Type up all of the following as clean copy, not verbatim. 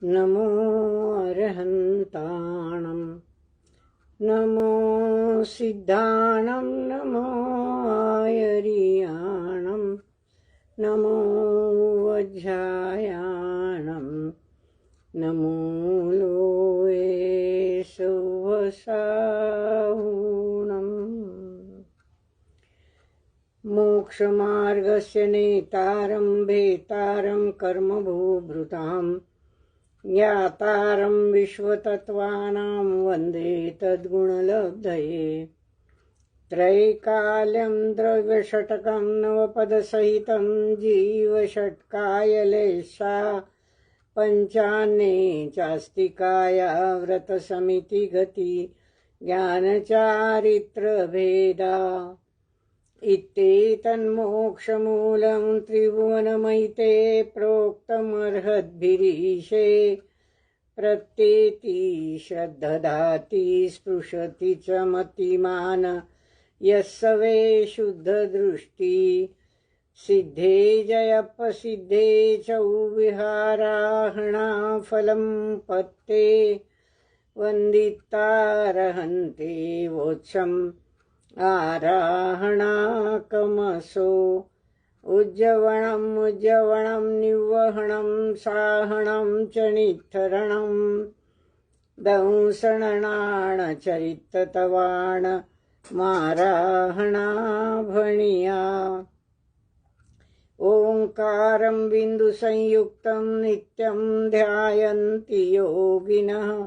नमो अरहन्ताणं नमो सिद्धाणं नमो आयर्याणं नमो वज्रायाणं नमो लोये सुवसाहुणम्। मोक्षमार्गस्य नेतारं भेतारं कर्मभूभृतां ज्ञातारं विश्वतत्त्वानां वन्दे तद्गुणलब्धये। त्रैकाल्यं द्रव्यषट्कं नवपदसहितं जीवषट्कायलेशा पञ्चान्ने चास्तिकाया व्रतसमितिगति ज्ञानचारित्रभेदा। इत्येतन्मोक्षमूलं त्रिभुवनमयिते प्रोक्तमर्हद्भिरीशे। प्रत्येति श्रद्धदाति स्पृशति च मतिमान् यः स वै शुद्धदृष्टि। सिद्धे जयपसिद्धे च विहाराहणा फलं पत्ते वन्दितारहन्ते वोत्सम् आराहणाकमसो। उज्जवणं निवहणं साहणं च नित्थरणं दंसणाणचरिततवाण माराहणाभणिया। ओंकारं बिन्दुसंयुक्तं नित्यं ध्यायन्ति योगिनः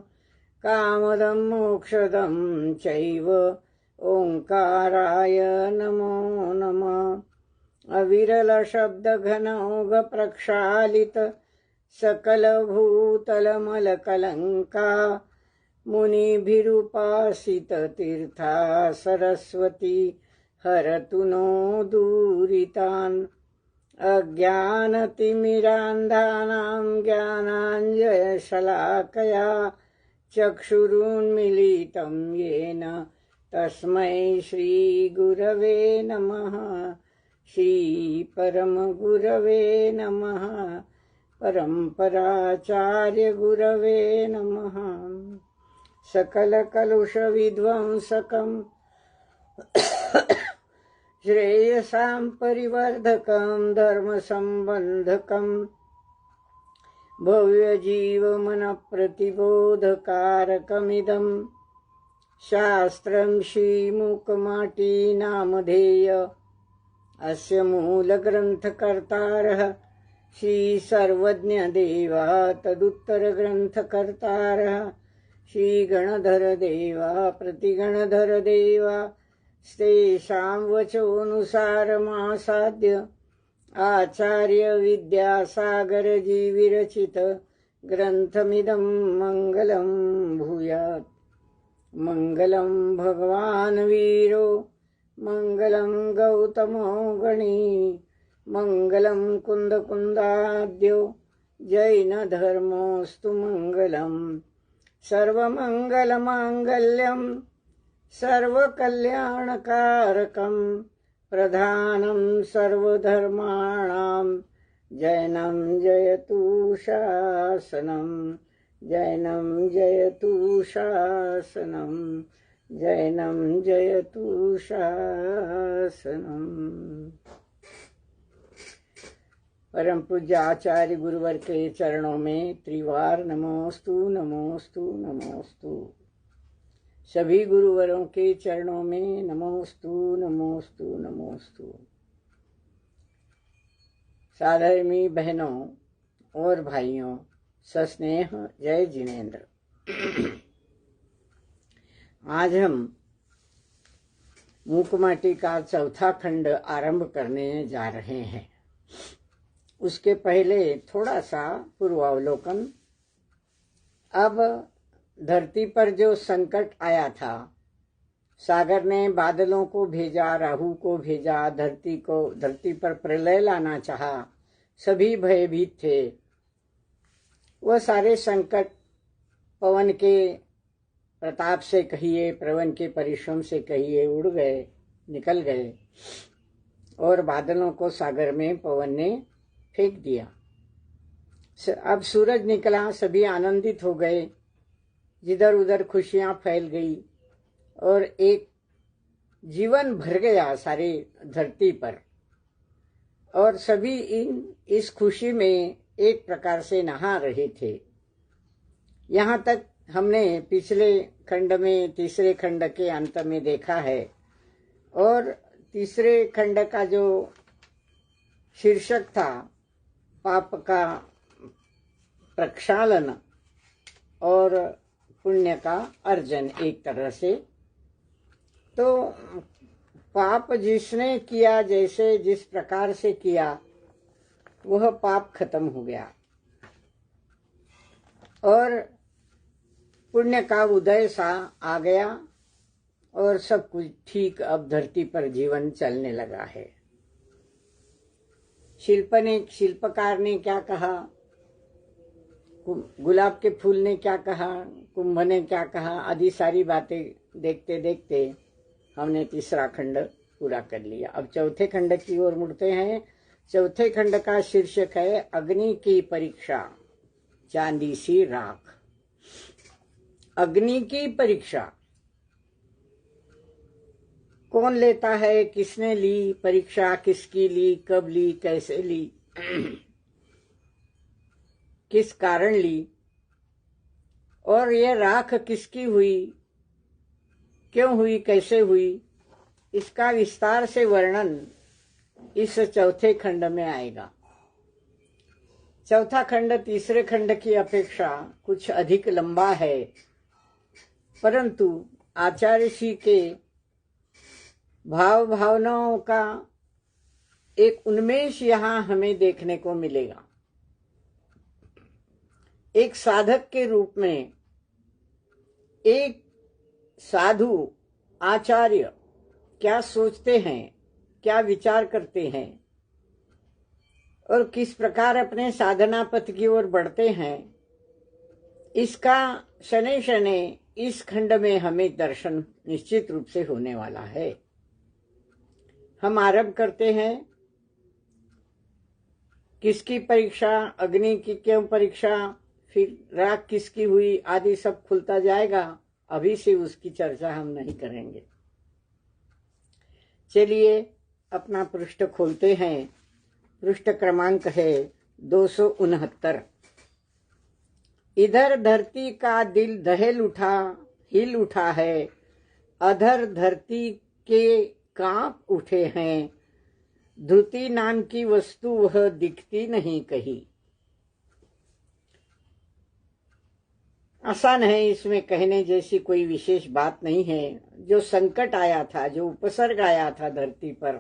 कामदं मोक्षदं चैव ओंकाराय नमो नमः। अविरलशब्दघनौघ प्रक्षालित सकलभूतलमलकलङ्का मुनिभिरुपासित तीर्था सरस्वती हरतु नो दूरितान्। अज्ञानतिमिरान्धानां ज्ञानाञ्जनशलाकया चक्षुरुन्मीलितं येन तस्मै श्रीगुरवे नमः। श्रीपरमगुरवे नमः। परम्पराचार्यगुरवे नमः। सकलकलुषविध्वंसकं श्रेयसां परिवर्धकं धर्मसम्बन्धकं भव्यजीवमनप्रतिबोधकारकमिदं शास्त्रं श्रीमुकमाटी नामधेय। अस्य मूलग्रन्थकर्तारः श्रीसर्वज्ञदेवा तदुत्तरग्रन्थकर्तारः श्रीगणधरदेवा प्रतिगणधरदेवा स्तेषां वचोऽनुसारमासाद्य आचार्यविद्यासागरजी ग्रन्थमिदं मङ्गलं भूयात्। मङ्गलं भगवान् वीरो मङ्गलं गौतमो गणी मङ्गलं कुन्दकुन्दाद्यो जैनधर्मोऽस्तु मङ्गलं। सर्वमङ्गलमाङ्गल्यं सर्वकल्याणकारकं प्रधानं सर्वधर्माणां जैनं जयतु शासनं। जैनं जयतु शासनं। जैनं जयतु शासनम्। परम पूज्य आचार्य गुरुवर के चरणों में त्रिवार नमोस्तु नमोस्तु नमोस्तु। सभी गुरुवरों के चरणों में नमोस्तु नमोस्तु नमोस्तु। साधर्मी बहनों और भाइयों, सस्नेह जय जिनेन्द्र। आज हम मूकमाटी का चौथा खंड आरंभ करने जा रहे हैं। उसके पहले थोड़ा सा पूर्वावलोकन। अब धरती पर जो संकट आया था, सागर ने बादलों को भेजा, राहु को भेजा, धरती पर प्रलय लाना चाहा, सभी भयभीत थे। वह सारे संकट पवन के प्रताप से कहिए, पवन के परिश्रम से कहिए, उड़ गए, निकल गए और बादलों को सागर में पवन ने फेंक दिया। अब सूरज निकला, सभी आनंदित हो गए, जिधर उधर खुशियां फैल गई और एक जीवन भर गया सारी धरती पर। और सभी इस खुशी में एक प्रकार से नहा रहे थे। यहाँ तक हमने पिछले खंड में, तीसरे खंड के अंत में देखा है। और तीसरे खंड का जो शीर्षक था, पाप का प्रक्षालन और पुण्य का अर्जन, एक तरह से। तो पाप जिसने किया, जैसे जिस प्रकार से किया, वह पाप खत्म हो गया और पुण्य का उदय सा आ गया और सब कुछ ठीक अब धरती पर जीवन चलने लगा है। शिल्पकार ने क्या कहा, गुलाब के फूल ने क्या कहा, कुंभ ने क्या कहा, आदि सारी बातें देखते देखते हमने तीसरा खंड पूरा कर लिया। अब चौथे खंड की ओर मुड़ते हैं। चौथे खंड का शीर्षक है अग्नि की परीक्षा, चांदी सी राख। अग्नि की परीक्षा कौन लेता है, किसने ली परीक्षा, किसकी ली, कब ली, कैसे ली, किस कारण ली, और यह राख किसकी हुई, क्यों हुई, कैसे हुई, इसका विस्तार से वर्णन इस चौथे खंड में आएगा। चौथा खंड तीसरे खंड की अपेक्षा कुछ अधिक लंबा है, परंतु आचार्य श्री के भावनाओं का एक उन्मेष यहाँ हमें देखने को मिलेगा। एक साधक के रूप में एक साधु आचार्य क्या सोचते हैं, क्या विचार करते हैं और किस प्रकार अपने साधना पथ की ओर बढ़ते हैं, इसका शनै शनै इस खंड में हमें दर्शन निश्चित रूप से होने वाला है। हम आरंभ करते हैं। किसकी परीक्षा, अग्नि की क्यों परीक्षा, फिर राख किसकी हुई, आदि सब खुलता जाएगा। अभी से उसकी चर्चा हम नहीं करेंगे। चलिए अपना पृष्ठ खोलते हैं। पृष्ठ क्रमांक है 269। इधर धरती का दिल दहल उठा, हिल उठा है, अधर धरती के कांप उठे हैं, धृति नाम की वस्तु वह दिखती नहीं कहीं। आसान है, इसमें कहने जैसी कोई विशेष बात नहीं है। जो संकट आया था, जो उपसर्ग आया था धरती पर,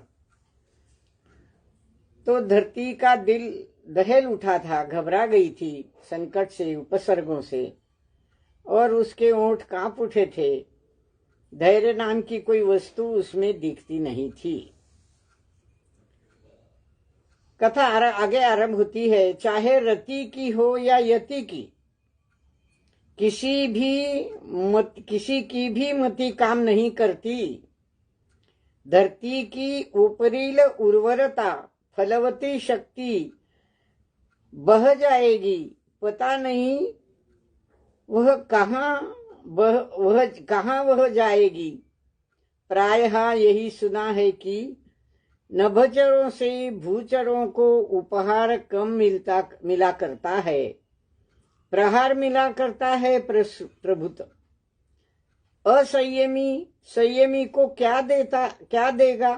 तो धरती का दिल दहल उठा था, घबरा गई थी संकट से, उपसर्गों से, और उसके ओंठ कांप उठे थे। धैर्य नाम की कोई वस्तु उसमें दिखती नहीं थी। कथा आगे आरंभ होती है। चाहे रति की हो या यति की, किसी की भी मति काम नहीं करती। धरती की ऊपरील उर्वरता, फलवती शक्ति बह जाएगी, पता नहीं वह कहाँ वह जाएगी। प्रायः यही सुना है कि नभचरों से भूचरों को उपहार कम मिला करता है, प्रहार मिला करता है प्रभुत्व। संयमी को क्या देगा,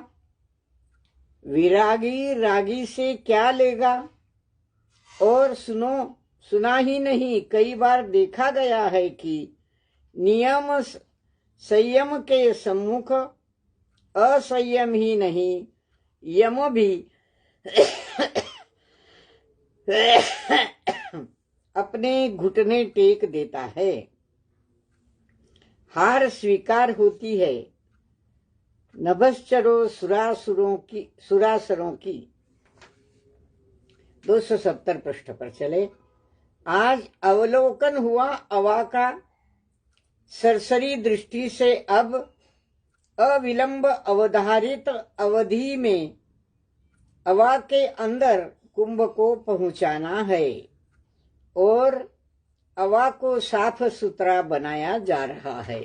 विरागी रागी से क्या लेगा। और सुना ही नहीं, कई बार देखा गया है कि नियम संयम के सम्मुख असंयम ही नहीं, यम भी अपने घुटने टेक देता है। हार स्वीकार होती है नभश्चरों सुरासरों की। 270 पृष्ठ पर चले। आज अवलोकन हुआ अवा का। सरसरी दृष्टि से अब अविलंब अवधारित अवधि में अवा के अंदर कुंभ को पहुंचाना है। और अवा को साफ सुथरा बनाया जा रहा है।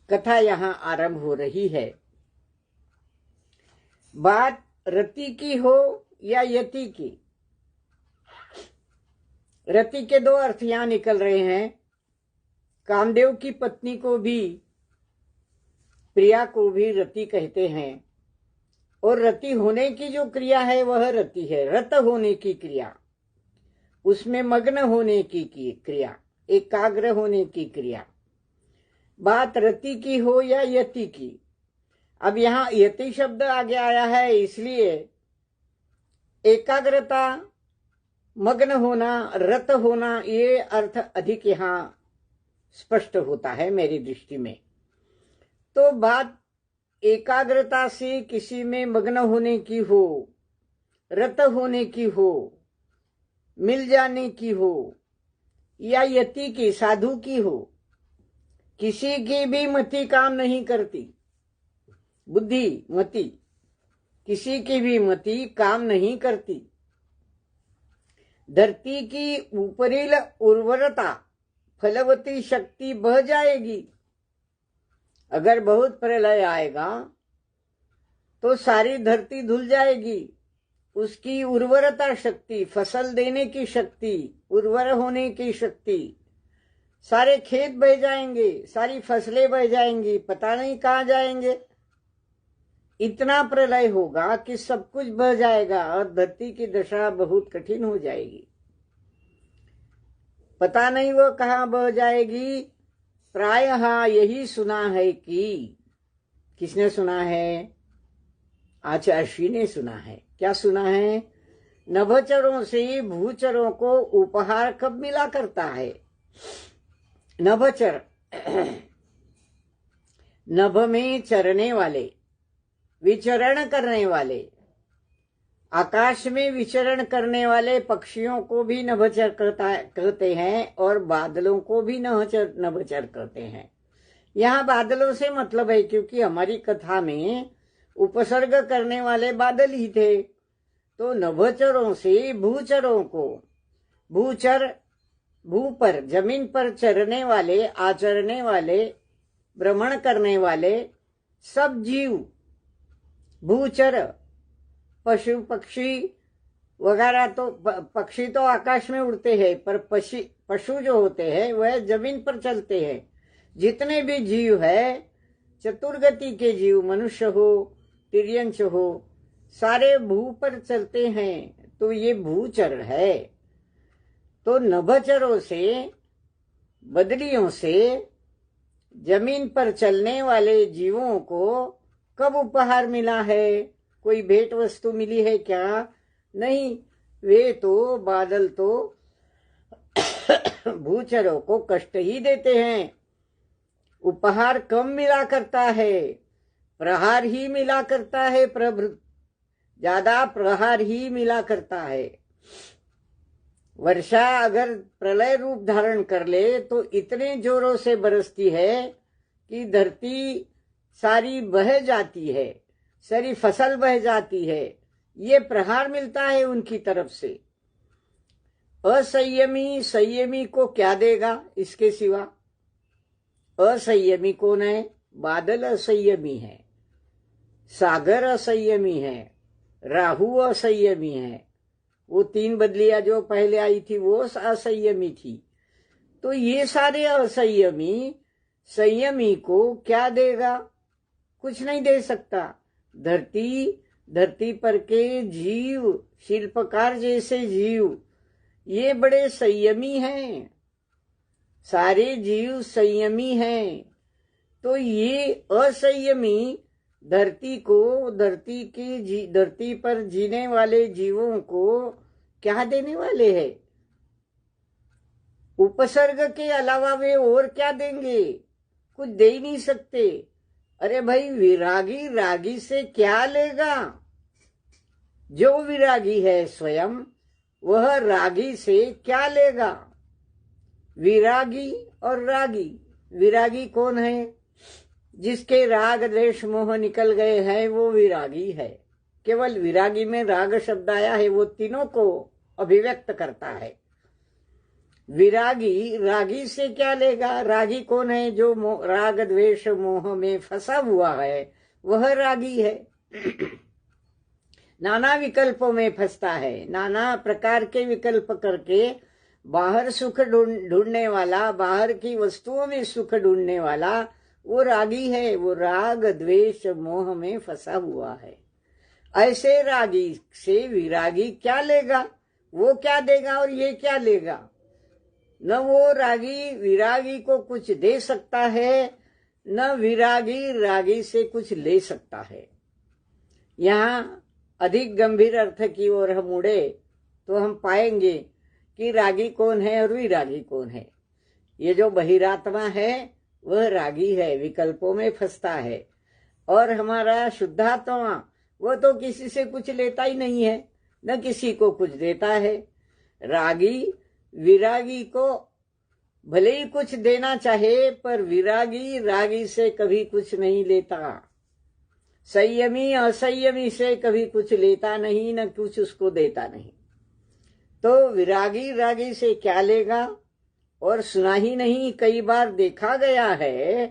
कथा यहाँ आरंभ हो रही है। बात रति की हो या यति की, रति के दो अर्थ यहां निकल रहे हैं। कामदेव की पत्नी को भी, प्रिया को भी रति कहते हैं, और रति होने की जो क्रिया है वह रति है। रत होने की क्रिया, उसमें मग्न होने की क्रिया, एकाग्र होने की क्रिया। बात रति की हो या यति की। अब यहाँ यति शब्द आगे आया है, इसलिए एकाग्रता, मग्न होना, रत होना, ये अर्थ अधिक यहाँ स्पष्ट होता है मेरी दृष्टि में। तो बात एकाग्रता से किसी में मग्न होने की हो, रत होने की हो, मिल जाने की हो, या यति की, साधु की हो, किसी की भी मति काम नहीं करती, बुद्धि मति किसी की भी मति काम नहीं करती। धरती की ऊपरील उर्वरता, फलवती शक्ति बह जाएगी। अगर बहुत प्रलय आएगा तो सारी धरती धुल जाएगी। उसकी उर्वरता शक्ति, फसल देने की शक्ति, उर्वर होने की शक्ति, सारे खेत बह जाएंगे, सारी फसलें बह जाएंगी, पता नहीं कहाँ जाएंगे। इतना प्रलय होगा कि सब कुछ बह जाएगा और धरती की दशा बहुत कठिन हो जाएगी। पता नहीं वो कहाँ बह जाएगी। प्रायः यही सुना है कि, किसने सुना है? आचार्य ने सुना है। क्या सुना है? नभचरों से भूचरों को उपहार कब मिला करता है? नभचर, नभ में चरने वाले, विचरण करने वाले, आकाश में विचरण करने वाले पक्षियों को भी नभचर कहते हैं और बादलों को भी नभचर कहते हैं। यहाँ बादलों से मतलब है क्योंकि हमारी कथा में उपसर्ग करने वाले बादल ही थे। तो नभचरों से भूचरों को, भूचर भू पर, जमीन पर चरने वाले, आचरने वाले, भ्रमण करने वाले सब जीव, भूचर, पशु पक्षी वगैरह। तो पक्षी तो आकाश में उड़ते हैं, पर पशु जो होते हैं वह जमीन पर चलते हैं। जितने भी जीव है, चतुर्गति के जीव, मनुष्य हो, तिर्यंश हो, सारे भू पर चलते हैं। तो ये भूचर है। तो नभचरों से, बदलियों से, जमीन पर चलने वाले जीवों को कब उपहार मिला है? कोई भेंट वस्तु मिली है क्या? नहीं। वे तो, बादल तो भूचरों को कष्ट ही देते हैं। उपहार कम मिला करता है, प्रहार ही मिला करता है, ज्यादा प्रहार ही मिला करता है। वर्षा अगर प्रलय रूप धारण कर ले तो इतने जोरों से बरसती है कि धरती सारी बह जाती है, सारी फसल बह जाती है। ये प्रहार मिलता है उनकी तरफ से। असंयमी संयमी को क्या देगा इसके सिवा? असंयमी कौन है? बादल असंयमी है, सागर असंयमी है, राहु असंयमी है, वो 3 बदलियां जो पहले आई थी वो असंयमी थी। तो ये सारे असंयमी संयमी को क्या देगा? कुछ नहीं दे सकता। धरती पर के जीव, शिल्पकार जैसे जीव, ये बड़े संयमी हैं। सारे जीव संयमी हैं। तो ये असंयमी धरती को, धरती पर जीने वाले जीवों को क्या देने वाले हैं? उपसर्ग के अलावा वे और क्या देंगे? कुछ दे ही नहीं सकते। अरे भाई, विरागी रागी से क्या लेगा? जो विरागी है स्वयं, वह रागी से क्या लेगा? विरागी और रागी। विरागी कौन है? जिसके राग द्वेष मोह निकल गए हैं वो विरागी है। केवल विरागी में राग शब्द आया है, वो तीनों को अभिव्यक्त करता है। विरागी रागी से क्या लेगा? रागी कौन है? जो राग द्वेष मोह में फंसा हुआ है वह रागी है। नाना विकल्पों में फंसता है, नाना प्रकार के विकल्प करके बाहर सुख ढूंढने वाला, बाहर की वस्तुओं में सुख ढूंढने वाला वो रागी है। वो राग द्वेष मोह में फंसा हुआ है। ऐसे रागी से विरागी क्या लेगा? वो क्या देगा और ये क्या लेगा? न वो रागी विरागी को कुछ दे सकता है, न विरागी रागी से कुछ ले सकता है। यहाँ अधिक गंभीर अर्थ की ओर हम उड़े तो हम पाएंगे कि रागी कौन है और विरागी कौन है। ये जो बहिरात्मा है वह रागी है, विकल्पों में फंसता है। और हमारा शुद्धात्मा वह तो किसी से कुछ लेता ही नहीं है, न किसी को कुछ देता है। रागी विरागी को भले ही कुछ देना चाहे, पर विरागी रागी से कभी कुछ नहीं लेता। संयमी असंयमी से कभी कुछ लेता नहीं, न कुछ उसको देता नहीं। तो विरागी रागी से क्या लेगा? और सुना ही नहीं, कई बार देखा गया है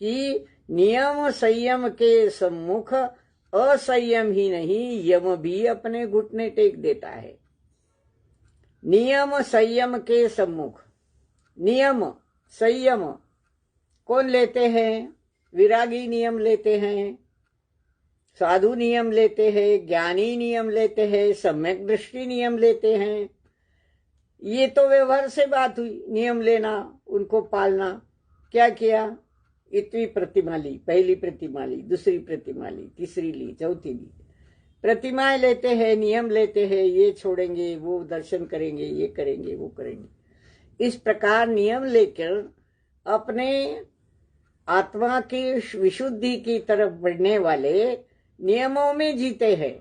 कि नियम संयम के सम्मुख असंयम ही नहीं, यम भी अपने घुटने टेक देता है। नियम संयम के सम्मुख, नियम संयम कौन लेते हैं? विरागी नियम लेते हैं, साधु नियम लेते हैं, ज्ञानी नियम लेते हैं, सम्यक दृष्टि नियम लेते हैं। ये तो व्यवहार से बात हुई, नियम लेना, उनको पालना। क्या किया? इतनी प्रतिमा ली, पहली प्रतिमा ली, दूसरी प्रतिमा ली, तीसरी ली, चौथी ली। प्रतिमाएं लेते हैं, नियम लेते हैं, ये छोड़ेंगे, वो दर्शन करेंगे, ये करेंगे, वो करेंगे। इस प्रकार नियम लेकर अपने आत्मा की विशुद्धि की तरफ बढ़ने वाले नियमों में जीते हैं।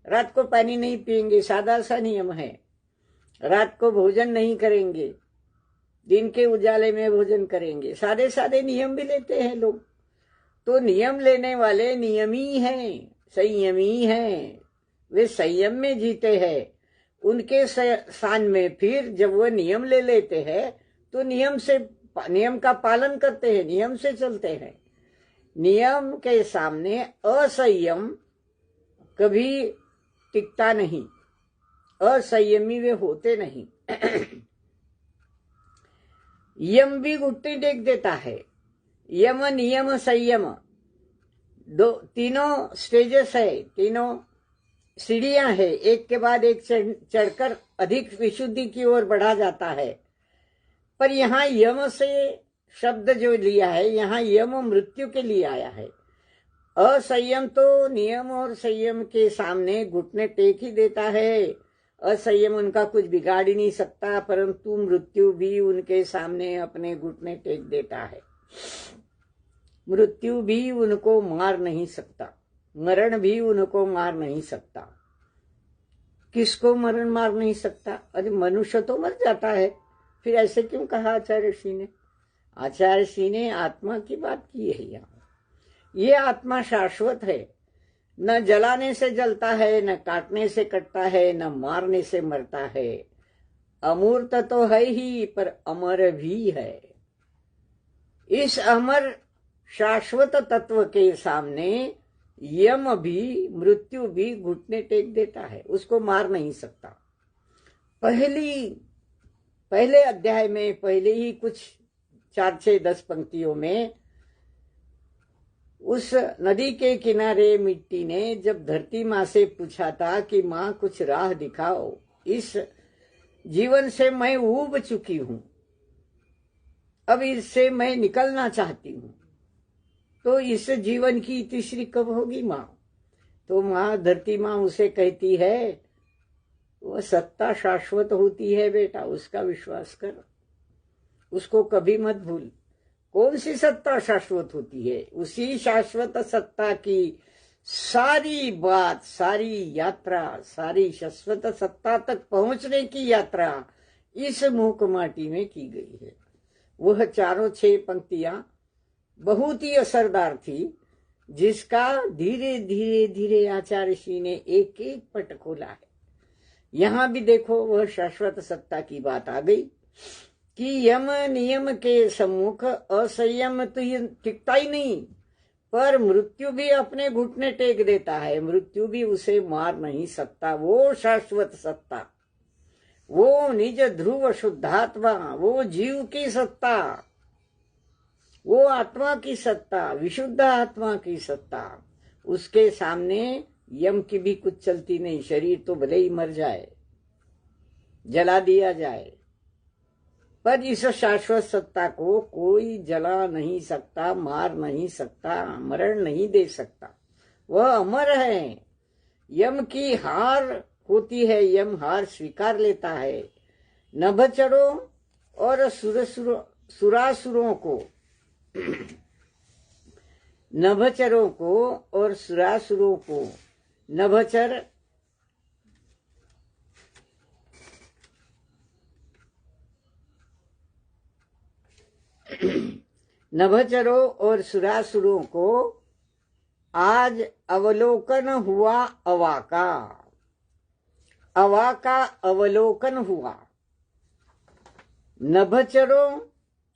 रात को पानी नहीं पिएंगे, सादा सा नियम है। रात को भोजन नहीं करेंगे, दिन के उजाले में भोजन करेंगे। सादे सादे नियम भी लेते हैं लोग। तो नियम लेने वाले नियमी हैं, संयमी हैं, वे संयम में जीते हैं। उनके स्थान में फिर जब वो नियम ले लेते हैं तो नियम का पालन करते हैं, नियम से चलते हैं। नियम के सामने असंयम कभी टिकता नहीं, असंयमी वे होते नहीं। यम भी घुटने टेक देता है। यम नियम संयम तीनों स्टेजेस है, तीनों सीढ़ियां है, एक के बाद एक चढ़कर अधिक विशुद्धि की ओर बढ़ा जाता है। पर यहाँ यम से शब्द जो लिया है, यहाँ यम मृत्यु के लिए आया है। असंयम तो नियम और संयम के सामने घुटने टेक ही देता है। असंयम उनका कुछ बिगाड़ ही नहीं सकता, परंतु मृत्यु भी उनके सामने अपने घुटने टेक देता है। मृत्यु भी उनको मार नहीं सकता, मरण भी उनको मार नहीं सकता। किसको मरण मार नहीं सकता? अरे मनुष्य तो मर जाता है, फिर ऐसे क्यों कहा आचार्य ऋषि ने? आचार्य ऋषि ने आत्मा की बात की है। यहाँ ये आत्मा शाश्वत है, न जलाने से जलता है, न काटने से कटता है, न मारने से मरता है। अमूर्त तो है ही, पर अमर भी है। इस अमर शाश्वत तत्व के सामने यम भी, मृत्यु भी घुटने टेक देता है, उसको मार नहीं सकता। पहले अध्याय में, पहले ही कुछ 4-6-10 पंक्तियों में, उस नदी के किनारे मिट्टी ने जब धरती माँ से पूछा था कि माँ कुछ राह दिखाओ, इस जीवन से मैं ऊब चुकी हूं, अब इससे मैं निकलना चाहती हूं, तो इस जीवन की तीसरी कब होगी माँ? तो माँ, धरती माँ उसे कहती है, वह सत्ता शाश्वत होती है बेटा, उसका विश्वास कर, उसको कभी मत भूल। कौन सी सत्ता शाश्वत होती है? उसी शाश्वत सत्ता की सारी बात, सारी यात्रा, सारी शाश्वत सत्ता तक पहुंचने की यात्रा इस मूक माटी में की गई है। वह 4-6 पंक्तियां बहुत ही असरदार थी, जिसका धीरे धीरे धीरे आचार्य ऋषि ने एक एक पट खोला है। यहां भी देखो, वह शाश्वत सत्ता की बात आ गई। कि यम नियम के सम्मुख असंयम तो ये टिकता ही नहीं, पर मृत्यु भी अपने घुटने टेक देता है, मृत्यु भी उसे मार नहीं सकता। वो शाश्वत सत्ता, वो निज ध्रुव शुद्धात्मा, वो जीव की सत्ता, वो आत्मा की सत्ता, विशुद्ध आत्मा की सत्ता, उसके सामने यम की भी कुछ चलती नहीं। शरीर तो भले ही मर जाए, जला दिया जाए, पर इस शाश्वत सत्ता को कोई जला नहीं सकता, मार नहीं सकता, मरण नहीं दे सकता। वह अमर है। यम की हार होती है, यम हार स्वीकार लेता है। नभचरों और सुरासुरों को नभचरों को और सुरासुरों को, नभचर नभचरों और सुरासुरों को आज अवलोकन हुआ अवा का, अवा का अवलोकन हुआ। नभचरों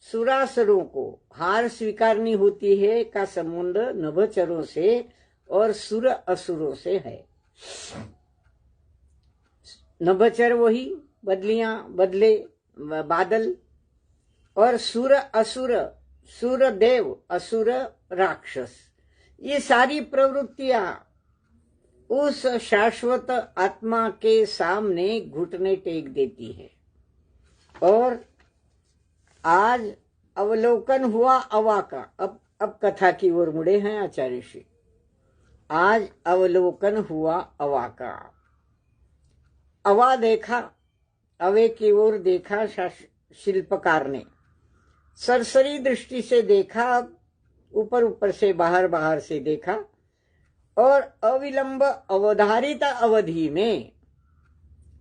सुरासुरों को हार स्वीकारनी होती है का संबंध नभचरों से और सुर असुरों से है। नभचर वही बदलियां, बदले, बादल, और सुर असुर, सुर देव, असुर राक्षस, ये सारी प्रवृत्तियां उस शाश्वत आत्मा के सामने घुटने टेक देती है। और आज अवलोकन हुआ अवा का। अब कथा की ओर मुड़े हैं आचार्य श्री। आज अवलोकन हुआ अवा का। अवा देखा, अवे की ओर देखा शिल्पकार ने, सरसरी दृष्टि से देखा, ऊपर ऊपर से, बाहर बाहर से देखा, और अविलंब अवधारित अवधि में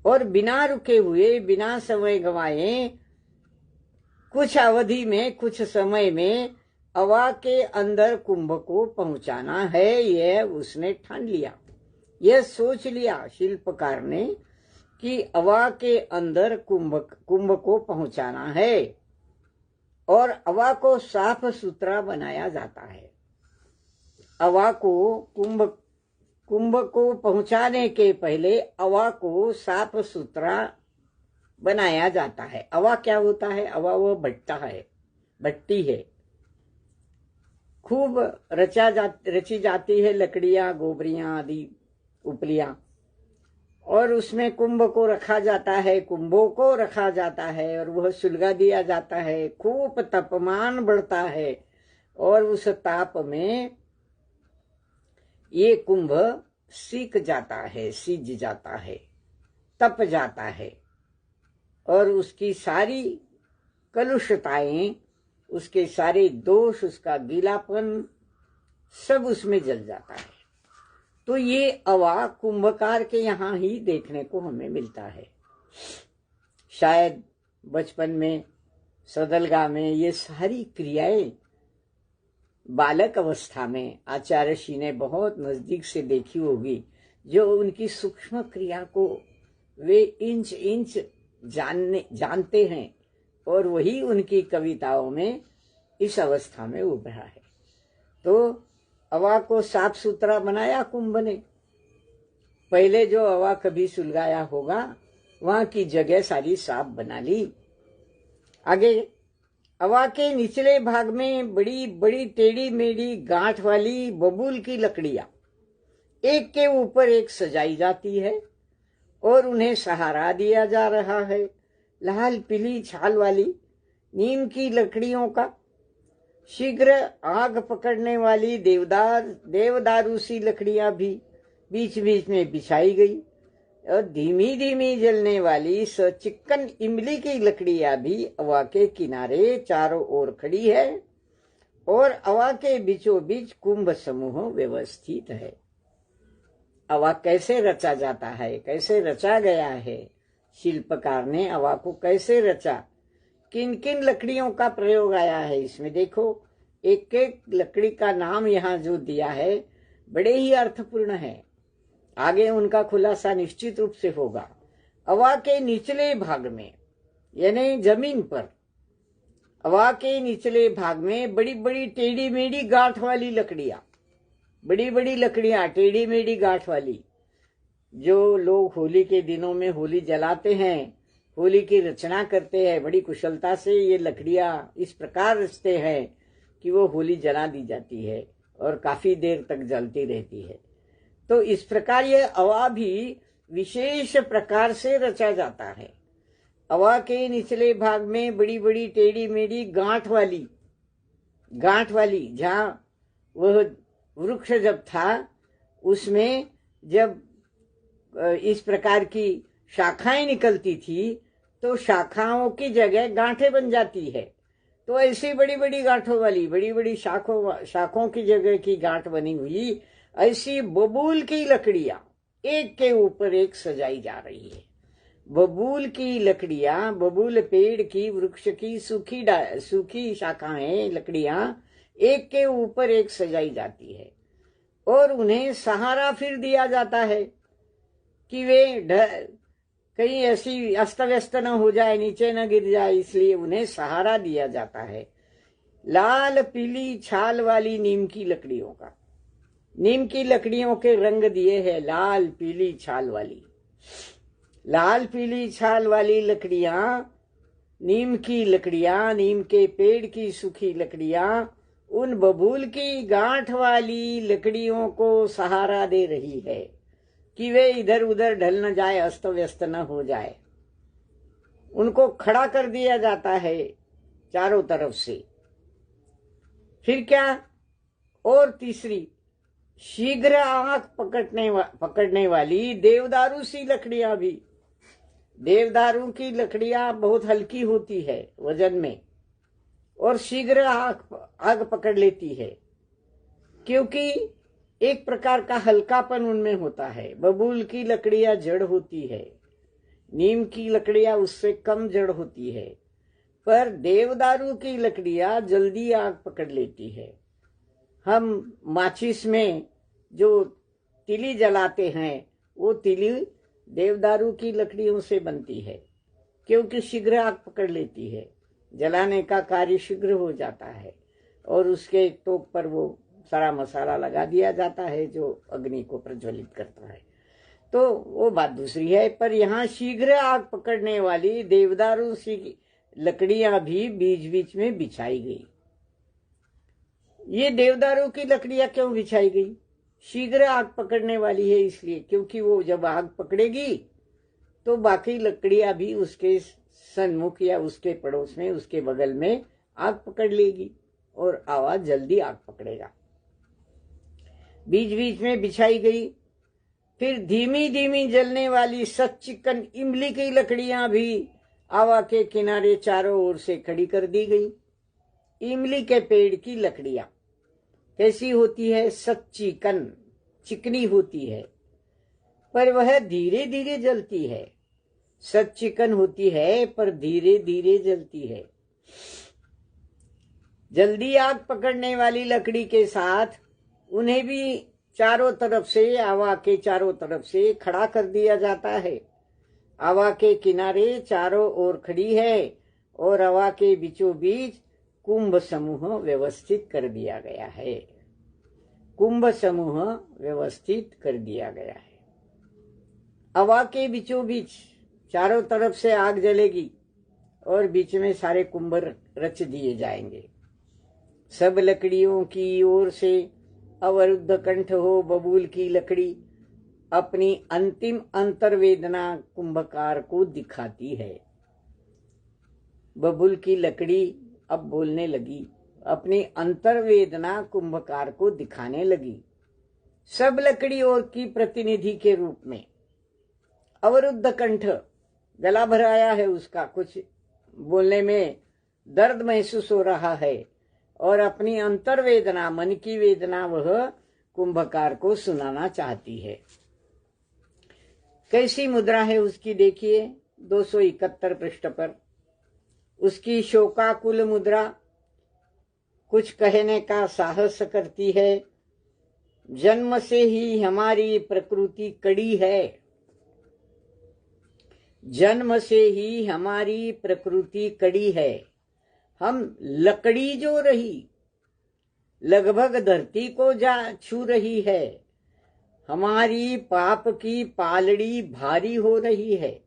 और बिना रुके हुए, बिना समय गंवाए, कुछ अवधि में, कुछ समय में अवा के अंदर कुंभ को पहुंचाना है, यह उसने ठान लिया, यह सोच लिया शिल्पकार ने कि अवा के अंदर कुंभ को पहुंचाना है। और अवा को साफ सुथरा बनाया जाता है। अवा को कुंभ को पहुंचाने के पहले अवा को साफ सुथरा बनाया जाता है। अवा क्या होता है? अवा वो भट्टा है, भट्टी है, खूब रची जाती है, लकड़ियां, गोबरियां आदि उपलियां, और उसमें कुंभ को रखा जाता है, कुंभों को रखा जाता है, और वह सुलगा दिया जाता है। खूब तापमान बढ़ता है और उस ताप में ये कुंभ सीख जाता है, सिज जाता है, तप जाता है, और उसकी सारी कलुषताएं, उसके सारे दोष, उसका गीलापन सब उसमें जल जाता है। तो ये अवा कुंभकार के यहाँ ही देखने को हमें मिलता है। शायद बचपन में, सदलगा में ये सारी क्रियाएं बालक अवस्था में आचार्य श्री ने बहुत नजदीक से देखी होगी, जो उनकी सूक्ष्म क्रिया को वे इंच इंच जानते हैं, और वही उनकी कविताओं में इस अवस्था में उभरा है। तो अवा को साफ सुथरा बनाया कुंभ ने। पहले जो अवा कभी सुलगाया होगा वहां की जगह सारी साफ बना ली। आगे अवा के निचले भाग में बड़ी बड़ी टेढ़ी मेढ़ी गांठ वाली बबूल की लकड़ियां एक के ऊपर एक सजाई जाती है और उन्हें सहारा दिया जा रहा है। लाल पीली छाल वाली नीम की लकड़ियों का, शीघ्र आग पकड़ने वाली देवदारू सी लकड़ियां भी बीच बीच में बिछाई गई, और धीमी धीमी जलने वाली चिक्कन इमली की लकड़ियां भी अवा के किनारे चारों ओर खड़ी है, और अवा के बीचों बीच कुंभ समूह व्यवस्थित है। अवा कैसे रचा जाता है, कैसे रचा गया है, शिल्पकार ने अवा को कैसे रचा, किन किन लकड़ियों का प्रयोग आया है इसमें देखो। एक एक लकड़ी का नाम यहाँ जो दिया है बड़े ही अर्थपूर्ण है। आगे उनका खुलासा निश्चित रूप से होगा। अवा के निचले भाग में, यानी जमीन पर, हवा के निचले भाग में बड़ी बड़ी टेढ़ी मेढ़ी गांठ वाली लकड़ियां, बड़ी बड़ी लकड़ियां टेढ़ी मेढ़ी गांठ वाली, जो लोग होली के दिनों में होली जलाते हैं, होली की रचना करते हैं, बड़ी कुशलता से ये लकड़ियां इस प्रकार रचते हैं कि वो होली जला दी जाती है और काफी देर तक जलती रहती है। तो इस प्रकार ये हवा भी विशेष प्रकार से रचा जाता है। हवा के निचले भाग में बड़ी बड़ी टेढ़ी मेढ़ी गांठ वाली, जहां वह वृक्ष जब था उसमें जब इस प्रकार की शाखाएं निकलती थी तो शाखाओं की जगह गांठें बन जाती है। तो ऐसी बड़ी बड़ी गांठों वाली, बड़ी बड़ी शाखों की जगह की गांठ बनी हुई ऐसी बबूल की लकड़ियां एक के ऊपर एक सजाई जा रही है। बबूल की लकड़ियां, बबूल पेड़ की, वृक्ष की सूखी शाखाएं, लकड़ियां एक के ऊपर एक सजाई जाती है और उन्हें सहारा फिर दिया जाता है कि वे कहीं ऐसी अस्त व्यस्त न हो जाए, नीचे न गिर जाए, इसलिए उन्हें सहारा दिया जाता है। लाल पीली छाल वाली नीम की लकड़ियों का, नीम की लकड़ियों के रंग दिए हैं लाल पीली छाल वाली। लाल पीली छाल वाली लकड़ियां, नीम की लकड़ियां, नीम के पेड़ की सूखी लकड़ियां उन बबूल की गांठ वाली लकड़ियों को सहारा दे रही है कि वे इधर उधर ढल न जाए, अस्त व्यस्त न हो जाए। उनको खड़ा कर दिया जाता है चारों तरफ से। फिर क्या, और तीसरी, शीघ्र आंख पकड़ने वाली देवदारू सी लकड़ियां भी। देवदारू की लकड़ियां बहुत हल्की होती है वजन में और शीघ्र आग पकड़ लेती है, क्योंकि एक प्रकार का हल्कापन उनमें होता है। बबूल की लकड़ियां जड़ होती है, नीम की लकड़ियां उससे कम जड़ होती है, पर देवदारू की लकड़ियां जल्दी आग पकड़ लेती है। हम माचिस में जो तिली जलाते हैं वो तिली देवदारू की लकड़ियों से बनती है, क्योंकि शीघ्र आग पकड़ लेती है, जलाने का कार्य शीघ्र हो जाता है और उसके टोप पर वो सारा मसाला लगा दिया जाता है जो अग्नि को प्रज्वलित करता है। तो वो बात दूसरी है, पर यहाँ शीघ्र आग पकड़ने वाली देवदारू सी लकड़ियां भी बीच बीच में बिछाई गई। ये देवदारू की लकड़ियां क्यों बिछाई गई? शीघ्र आग पकड़ने वाली है इसलिए, क्योंकि वो जब आग पकड़ेगी तो बाकी लकड़ियां भी उसके सन्मुख या उसके पड़ोस में, उसके बगल में आग पकड़ लेगी और आवाज जल्दी आग पकड़ेगा। बीच बीच में बिछाई गई। फिर धीमी धीमी जलने वाली सच्चिकन इमली की लकड़ियां भी आवा के किनारे चारों ओर से खड़ी कर दी गई। इमली के पेड़ की लकड़ियां कैसी होती है? सच्चिकन, चिकनी होती है, पर वह धीरे धीरे जलती है। सच्चिकन होती है पर धीरे धीरे जलती है। जल्दी आग पकड़ने वाली लकड़ी के साथ उन्हें भी चारों तरफ से, आवा के चारों तरफ से खड़ा कर दिया जाता है। आवा के किनारे चारों ओर खड़ी है और आवा के बीचों बीच कुंभ समूह व्यवस्थित कर दिया गया है। कुंभ समूह व्यवस्थित कर दिया गया है। आवा के बीचों बीच चारों तरफ से आग जलेगी और बीच में सारे कुंभ रच दिए जाएंगे। सब लकड़ियों की ओर से अवरुद्ध कंठ हो बबूल की लकड़ी अपनी अंतिम अंतर्वेदना कुंभकार को दिखाती है। बबूल की लकड़ी अब बोलने लगी, अपनी अंतर्वेदना कुंभकार को दिखाने लगी। सब लकड़ियों की प्रतिनिधि के रूप में अवरुद्ध कंठ, गला भराया है उसका, कुछ बोलने में दर्द महसूस हो रहा है और अपनी अंतर्वेदना, मन की वेदना वह कुंभकार को सुनाना चाहती है। कैसी मुद्रा है उसकी देखिए 271 पृष्ठ पर। उसकी शोकाकुल मुद्रा कुछ कहने का साहस करती है। जन्म से ही हमारी प्रकृति कड़ी है, जन्म से ही हमारी प्रकृति कड़ी है। हम लकड़ी जो रही लगभग धरती को जा छू रही है, हमारी पाप की पालड़ी भारी हो रही है।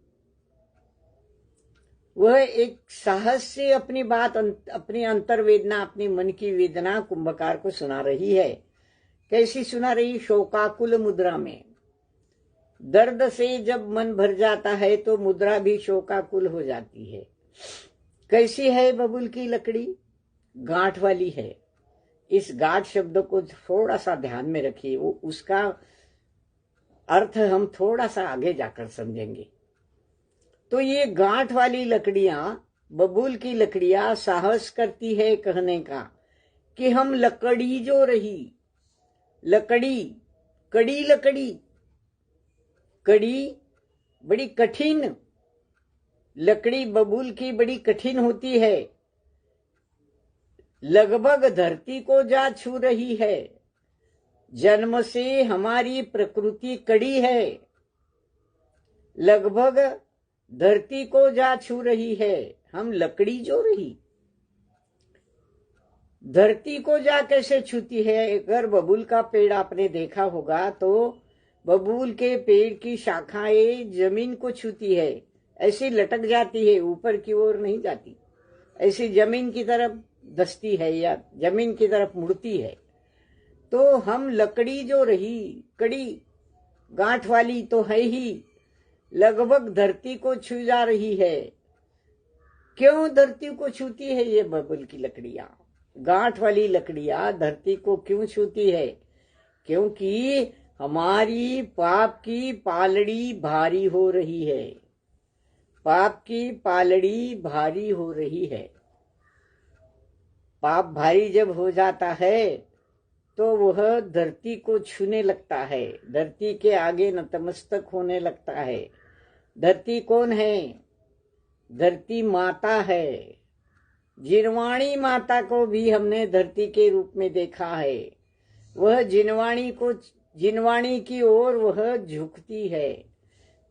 वह एक साहस से अपनी बात, अपनी अंतर्वेदना, अपनी मन की वेदना कुंभकार को सुना रही है। कैसी सुना रही? शोकाकुल मुद्रा में। दर्द से जब मन भर जाता है तो मुद्रा भी शोकाकुल हो जाती है। कैसी है बबूल की लकड़ी? गांठ वाली है। इस गांठ शब्द को थोड़ा सा ध्यान में रखिए, वो उसका अर्थ हम थोड़ा सा आगे जाकर समझेंगे। तो ये गांठ वाली लकड़ियां, बबूल की लकड़ियां साहस करती है कहने का कि हम लकड़ी जो रही, लकड़ी, कड़ी लकड़ी, कड़ी बड़ी कठिन, लकड़ी बबूल की बड़ी कठिन होती है, लगभग धरती को जा छू रही है। जन्म से हमारी प्रकृति कड़ी है, लगभग धरती को जा छू रही है। हम लकड़ी जो रही धरती को जा कैसे छूती है? अगर बबूल का पेड़ आपने देखा होगा तो बबूल के पेड़ की शाखाएं जमीन को छूती है, ऐसी लटक जाती है, ऊपर की ओर नहीं जाती, ऐसी जमीन की तरफ धसती है या जमीन की तरफ मुड़ती है। तो हम लकड़ी जो रही, कड़ी गांठ वाली तो है ही, लगभग धरती को छू जा रही है। क्यों धरती को छूती है ये बबूल की लकड़ियां? गांठ वाली लकड़ियां धरती को क्यों छूती है? क्योंकि हमारी पाप की पालड़ी भारी हो रही है। पाप की पालड़ी भारी हो रही है। पाप भारी जब हो जाता है तो वह धरती को छूने लगता है, धरती के आगे नतमस्तक होने लगता है। धरती कौन है? धरती माता है। जिनवाणी माता को भी हमने धरती के रूप में देखा है। वह जिनवाणी की ओर वह झुकती है।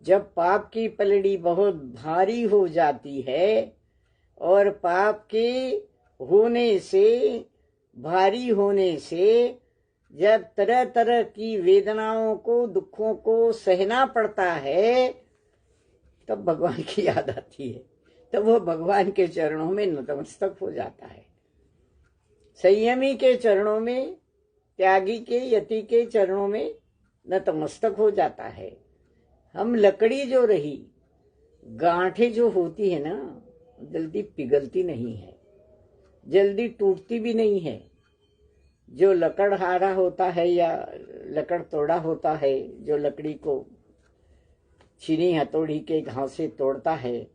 जब पाप की पलड़ी बहुत भारी हो जाती है और पाप के होने से, भारी होने से जब तरह तरह की वेदनाओं को, दुखों को सहना पड़ता है, तब भगवान की याद आती है। तब वह भगवान के चरणों में नतमस्तक हो जाता है। संयमी के चरणों में, त्यागी के, यति के चरणों में नतमस्तक हो जाता है। हम लकड़ी जो रही, गांठें जो होती है ना, जल्दी पिघलती नहीं है, जल्दी टूटती भी नहीं है। जो लकड़हारा होता है या लकड़ तोड़ा होता है, जो लकड़ी को चीनी हथौड़ी के घाव से तोड़ता है,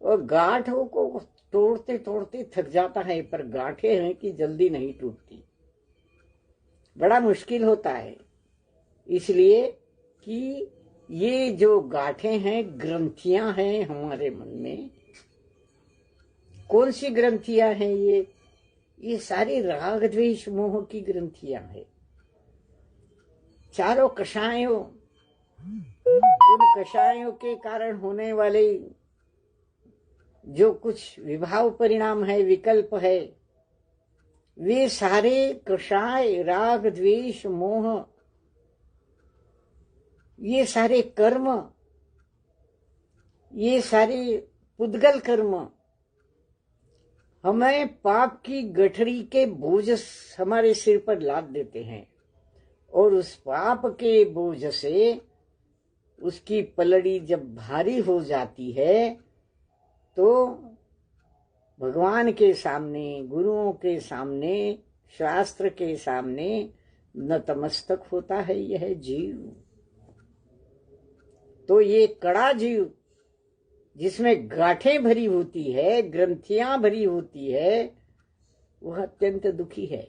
और गांठों को तोड़ते तोड़ते थक जाता है, पर गांठें हैं कि जल्दी नहीं टूटती, बड़ा मुश्किल होता है। इसलिए कि ये जो गांठें हैं, ग्रंथियां हैं हमारे मन में। कौन सी ग्रंथियां हैं ये सारी राग द्वेष मोह की ग्रंथियां हैं। चारों कषायों, उन कषायों के कारण होने वाले जो कुछ विभाव परिणाम है, विकल्प है, वे सारे कषाय, राग द्वेष मोह, ये सारे कर्म, ये सारे पुद्गल कर्म हमें पाप की गठरी के बोझ हमारे सिर पर लाद देते हैं, और उस पाप के बोझ से उसकी पलड़ी जब भारी हो जाती है तो भगवान के सामने, गुरुओं के सामने, शास्त्र के सामने नतमस्तक होता है यह जीव। तो ये कड़ा जीव जिसमें गांठें भरी होती है, ग्रंथियां भरी होती है, वह अत्यंत दुखी है।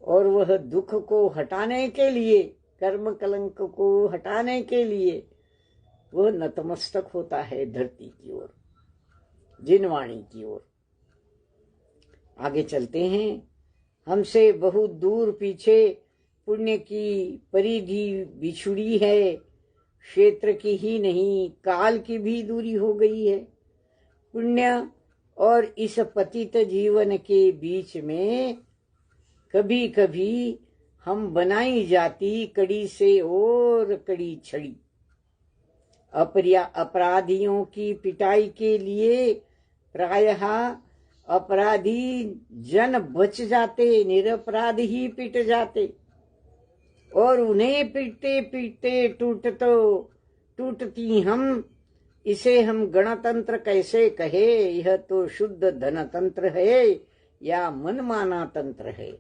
और वह दुख को हटाने के लिए, कर्म कलंक को हटाने के लिए वह नतमस्तक होता है धरती की ओर, जिनवाणी की ओर। आगे चलते हैं। हमसे बहुत दूर पीछे पुण्य की परिधि बिछुड़ी है, क्षेत्र की ही नहीं काल की भी दूरी हो गई है। पुण्य और इस पतित जीवन के बीच में कभी कभी हम बनाई जाती कड़ी से और कड़ी छड़ी। अपराधियों की पिटाई के लिए प्रायः अपराधी जन बच जाते, निरपराध ही पिट जाते, और उन्हें पीटते पीटते टूटती हम। इसे हम गणतंत्र कैसे कहे? यह तो शुद्ध धनतंत्र है या मनमाना तंत्र है।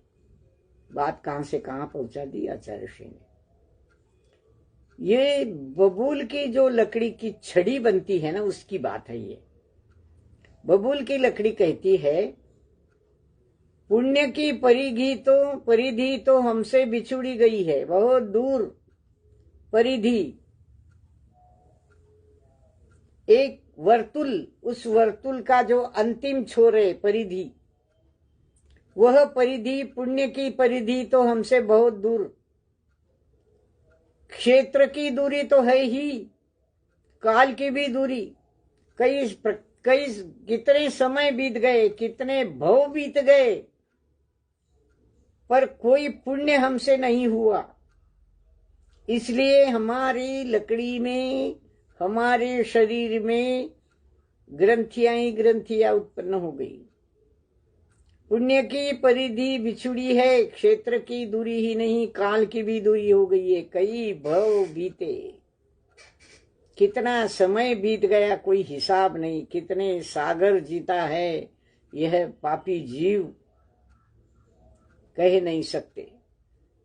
बात कहां से कहां पहुंचा दी आचार्य श्री ने। ये बबूल की जो लकड़ी की छड़ी बनती है ना, उसकी बात है ये। बबूल की लकड़ी कहती है, पुण्य की परिधि तो हमसे बिछुड़ी गई है, बहुत दूर परिधि, एक वर्तुल, उस वर्तुल का जो अंतिम छोर है परिधि, वह परिधि, पुण्य की परिधि तो हमसे बहुत दूर। क्षेत्र की दूरी तो है ही, काल की भी दूरी। कितने समय बीत गए, कितने भव बीत गए, पर कोई पुण्य हमसे नहीं हुआ। इसलिए हमारी लकड़ी में, हमारे शरीर में ग्रंथियां उत्पन्न हो गई। पुण्य की परिधि बिछुड़ी है, क्षेत्र की दूरी ही नहीं, काल की भी दूरी हो गई है। कई भव बीते, कितना समय बीत गया कोई हिसाब नहीं, कितने सागर जीता है यह पापी जीव, कह नहीं सकते।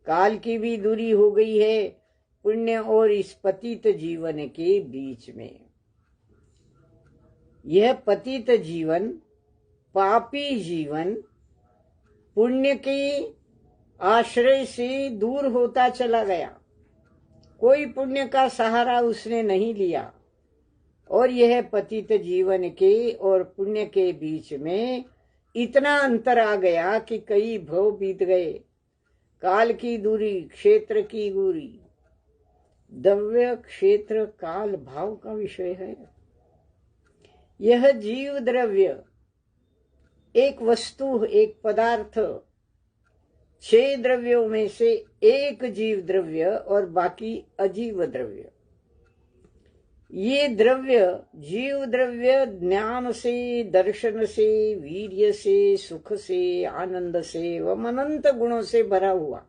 काल की भी दूरी हो गई है पुण्य और इस पतित जीवन के बीच में। यह पतित जीवन, पापी जीवन पुण्य के आश्रय से दूर होता चला गया। कोई पुण्य का सहारा उसने नहीं लिया, और यह पतित जीवन के और पुण्य के बीच में इतना अंतर आ गया कि कई भव बीत गए। काल की दूरी, क्षेत्र की दूरी, द्रव्य क्षेत्र काल भाव का विषय है। यह जीव द्रव्य एक वस्तु, एक पदार्थ, 6 द्रव्यों में से एक जीव द्रव्य और बाकी अजीव द्रव्य। ये द्रव्य, जीव द्रव्य ज्ञान से, दर्शन से, वीर्य से, सुख से, आनंद से एवं अनंत गुणों से भरा हुआ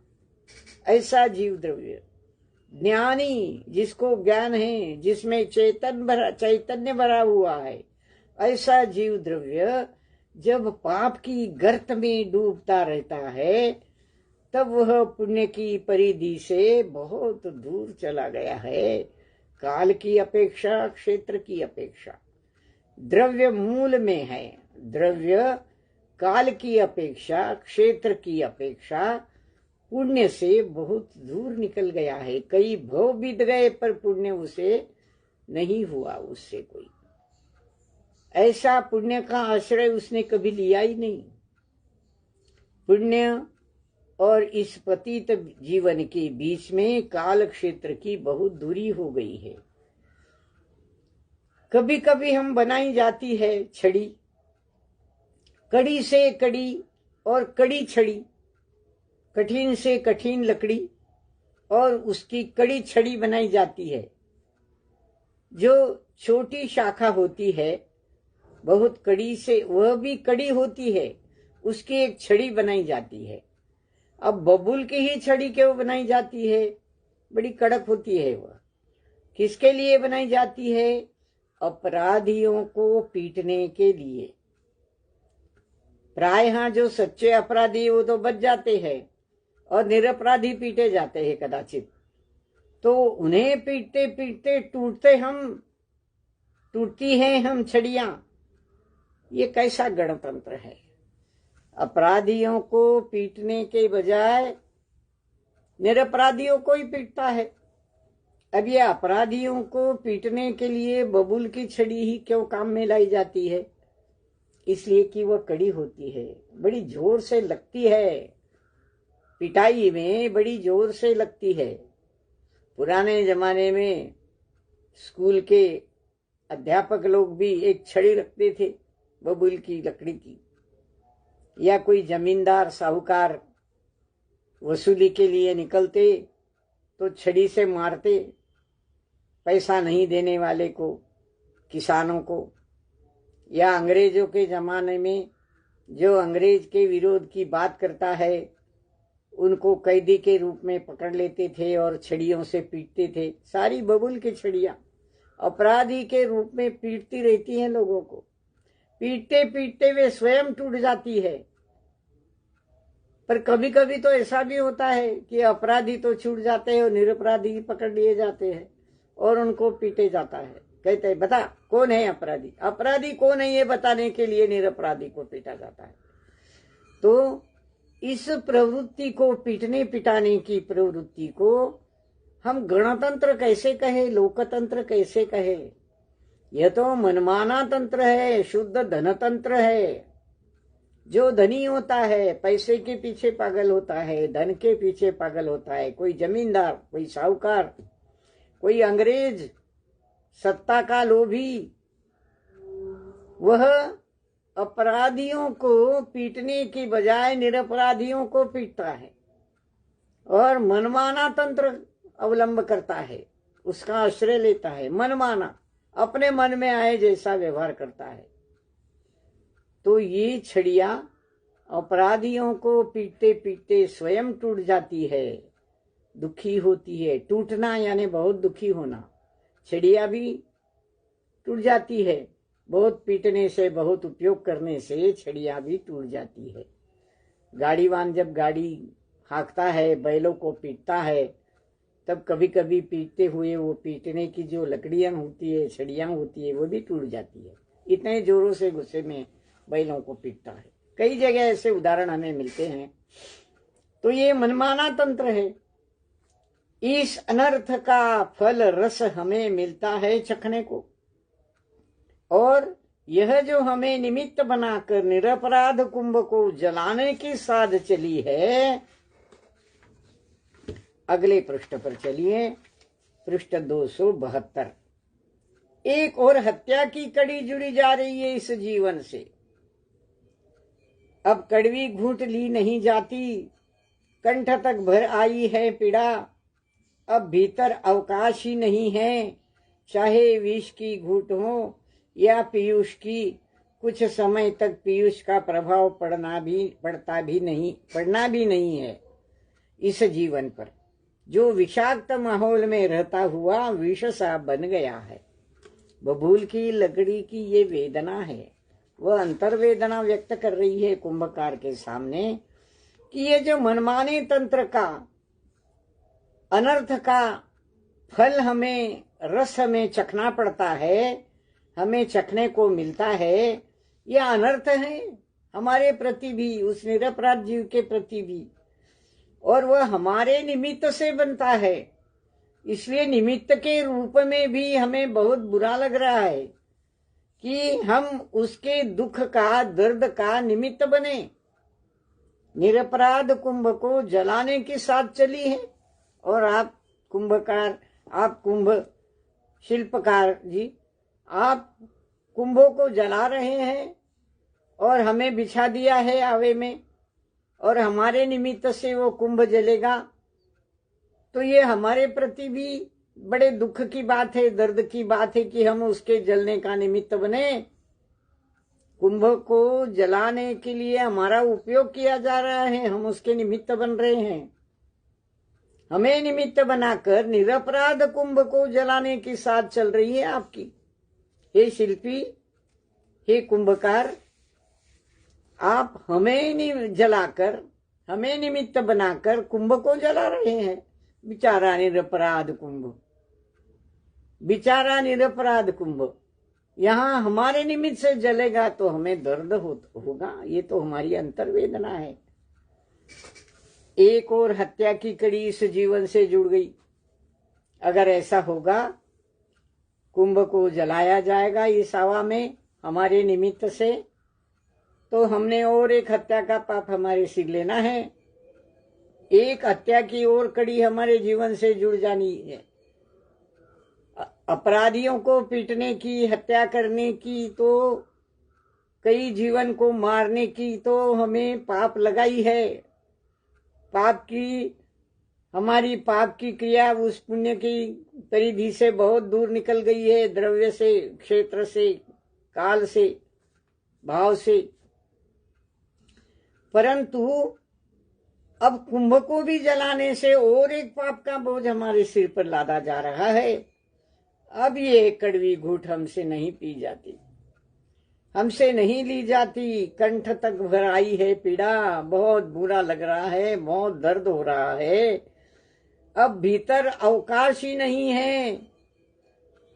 ऐसा जीव द्रव्य। ज्ञानी, जिसको ज्ञान है, जिसमें चैतन्य भरा हुआ है, ऐसा जीव द्रव्य जब पाप की गर्त में डूबता रहता है, तब वह पुण्य की परिधि से बहुत दूर चला गया है। काल की अपेक्षा, क्षेत्र की अपेक्षा। द्रव्य मूल में है, द्रव्य काल की अपेक्षा, क्षेत्र की अपेक्षा पुण्य से बहुत दूर निकल गया है। कई भव बीत गए, पर पुण्य उसे नहीं हुआ, उससे कोई ऐसा पुण्य का आश्रय उसने कभी लिया ही नहीं। पुण्य और इस पतित जीवन के बीच में काल क्षेत्र की बहुत दूरी हो गई है। कभी कभी हम बनाई जाती है छड़ी, कड़ी से कड़ी और कड़ी छड़ी, कठिन से कठिन लकड़ी और उसकी कड़ी छड़ी बनाई जाती है। जो छोटी शाखा होती है बहुत कड़ी से, वह भी कड़ी होती है, उसकी एक छड़ी बनाई जाती है। अब बबूल की ही छड़ी क्यों बनाई जाती है? बड़ी कड़क होती है वह। किसके लिए बनाई जाती है? अपराधियों को पीटने के लिए। प्रायः जो सच्चे अपराधी वो तो बच जाते हैं और निरपराधी पीटे जाते हैं कदाचित। तो उन्हें पीटते पीटते टूटती हैं हम छड़ियां। ये कैसा गणतंत्र है? अपराधियों को पीटने के बजाय निरपराधियों को ही पीटता है। अब ये अपराधियों को पीटने के लिए बबूल की छड़ी ही क्यों काम में लाई जाती है? इसलिए कि वह कड़ी होती है, बड़ी जोर से लगती है, पिटाई में बड़ी जोर से लगती है। पुराने जमाने में स्कूल के अध्यापक लोग भी एक छड़ी रखते थे, बबूल की लकड़ी की, या कोई जमींदार साहूकार वसूली के लिए निकलते तो छड़ी से मारते पैसा नहीं देने वाले को, किसानों को। या अंग्रेजों के जमाने में जो अंग्रेज के विरोध की बात करता है उनको कैदी के रूप में पकड़ लेते थे और छड़ियों से पीटते थे। सारी बबूल की छड़ियां अपराधी के रूप में पीटती रहती हैं लोगों को। पीटते पीटते वे स्वयं टूट जाती है। पर कभी कभी तो ऐसा भी होता है कि अपराधी तो छूट जाते हैं और निरपराधी पकड़ लिए जाते हैं और उनको पीटे जाता है। कहते हैं बता कौन है अपराधी, अपराधी कौन है ये बताने के लिए निरपराधी को पीटा जाता है। तो इस प्रवृत्ति को, पीटने पिटाने की प्रवृत्ति को हम गणतंत्र कैसे कहे, लोकतंत्र कैसे कहे? यह तो मनमाना तंत्र है, शुद्ध धनतंत्र है। जो धनी होता है पैसे के पीछे पागल होता है, धन के पीछे पागल होता है। कोई जमींदार, कोई साहूकार, कोई अंग्रेज, सत्ता का लोभी, वह अपराधियों को पीटने की बजाय निरपराधियों को पीटता है और मनमाना तंत्र अवलंब करता है, उसका आश्रय लेता है। मनमाना, अपने मन में आए जैसा व्यवहार करता है। तो ये छड़ियां अपराधियों को पीटते पीटते स्वयं टूट जाती है, दुखी होती है। टूटना यानी बहुत दुखी होना। छड़ियां भी टूट जाती है, बहुत पीटने से, बहुत उपयोग करने से छड़ियां भी टूट जाती है। गाड़ीवान जब गाड़ी हाँकता है, बैलों को पीटता है, तब कभी कभी पीटते हुए वो पीटने की जो लकड़ियां होती है, छड़ियां होती है, वो भी टूट जाती है। इतने जोरों से गुस्से में बैलों को पीटता है। कई जगह ऐसे उदाहरण हमें मिलते हैं। तो ये मनमाना तंत्र है। इस अनर्थ का फल रस हमें मिलता है चखने को, और यह जो हमें निमित्त बनाकर निरपराध कुंभ को जलाने की साध चली है। अगले पृष्ठ पर चलिए, पृष्ठ 272। एक और हत्या की कड़ी जुड़ी जा रही है इस जीवन से। अब कड़वी घूंट ली नहीं जाती, कंठ तक भर आई है पीड़ा। अब भीतर अवकाश ही नहीं है, चाहे विष की घूंट हो या पीयूष की। कुछ समय तक पीयूष का प्रभाव पड़ना भी नहीं है इस जीवन पर, जो विषाक्त माहौल में रहता हुआ विष सा बन गया है। बबूल की लकड़ी की ये वेदना है, वह अंतर्वेदना व्यक्त कर रही है कुंभकार के सामने कि ये जो मनमाने तंत्र का, अनर्थ का फल हमें, रस हमें चखना पड़ता है, हमें चखने को मिलता है, यह अनर्थ है हमारे प्रति भी, उस निरपराध जीव के प्रति भी, और वह हमारे निमित्त से बनता है। इसलिए निमित्त के रूप में भी हमें बहुत बुरा लग रहा है कि हम उसके दुख का, दर्द का निमित्त बने। निरपराध कुंभ को जलाने की साथ चली है, और आप कुंभकार, आप कुंभ शिल्पकार जी, आप कुंभों को जला रहे हैं और हमें बिछा दिया है आवे में, और हमारे निमित्त से वो कुंभ जलेगा। तो ये हमारे प्रति भी बड़े दुख की बात है, दर्द की बात है कि हम उसके जलने का निमित्त बने। कुंभ को जलाने के लिए हमारा उपयोग किया जा रहा है, हम उसके निमित्त बन रहे हैं। हमें निमित्त बनाकर निरपराध कुंभ को जलाने की साथ चल रही है आपकी। हे शिल्पी, हे कुंभकार, आप हमें जलाकर, हमें निमित्त बनाकर कुंभ को जला रहे हैं। बेचारा निरपराध कुंभ, बेचारा निरपराध कुंभ यहाँ हमारे निमित्त से जलेगा तो हमें दर्द होगा। ये तो हमारी अंतर्वेदना है। एक और हत्या की कड़ी इस जीवन से जुड़ गई। अगर ऐसा होगा, कुंभ को जलाया जाएगा इस हवा में हमारे निमित्त से, तो हमने और एक हत्या का पाप हमारे सिर लेना है। एक हत्या की और कड़ी हमारे जीवन से जुड़ जानी है। अपराधियों को पीटने की, हत्या करने की तो कई जीवन को मारने की तो हमें पाप लगाई है। पाप की, हमारी पाप की क्रिया उस पुण्य की परिधि से बहुत दूर निकल गई है, द्रव्य से, क्षेत्र से, काल से, भाव से। परंतु अब कुंभ को भी जलाने से और एक पाप का बोझ हमारे सिर पर लादा जा रहा है। अब ये कड़वी घूंट हमसे नहीं पी जाती, हमसे नहीं ली जाती। कंठ तक भर आई है पीड़ा, बहुत बुरा लग रहा है, बहुत दर्द हो रहा है। अब भीतर अवकाश ही नहीं है,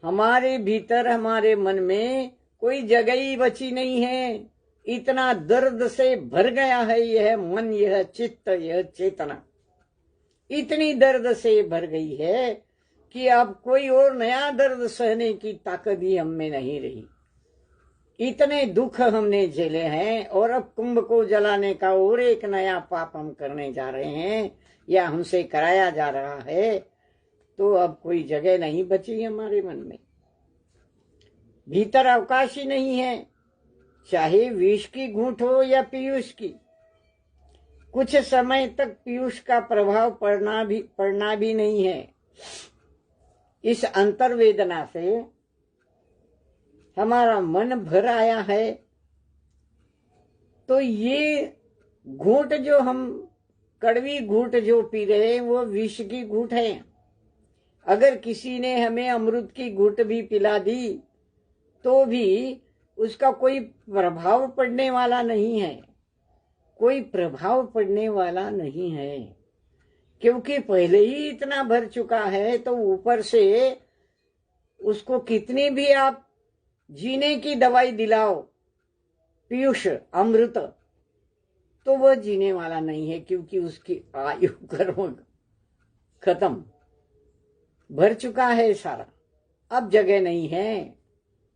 हमारे भीतर, हमारे मन में कोई जगह ही बची नहीं है। इतना दर्द से भर गया है यह मन, यह चित्त, यह चेतना इतनी दर्द से भर गई है कि अब कोई और नया दर्द सहने की ताकत ही हम में नहीं रही। इतने दुख हमने झेले हैं और अब कुंभ को जलाने का और एक नया पाप हम करने जा रहे हैं या हमसे कराया जा रहा है, तो अब कोई जगह नहीं बची हमारे मन में, भीतर अवकाश ही नहीं है। चाहे विष की घूंट हो या पीयूष की, कुछ समय तक पीयूष का प्रभाव पड़ना भी नहीं है। इस अंतर्वेदना से हमारा मन भर आया है, तो ये घूंट जो हम, कड़वी घूंट जो पी रहे हैं वो विष की घूंट है। अगर किसी ने हमें अमृत की घूंट भी पिला दी तो भी उसका कोई प्रभाव पड़ने वाला नहीं है, कोई प्रभाव पड़ने वाला नहीं है, क्योंकि पहले ही इतना भर चुका है। तो ऊपर से उसको कितनी भी आप जीने की दवाई दिलाओ, पीयूष, अमृत, तो वह जीने वाला नहीं है, क्योंकि उसकी आयु कर्म खत्म, भर चुका है सारा, अब जगह नहीं है।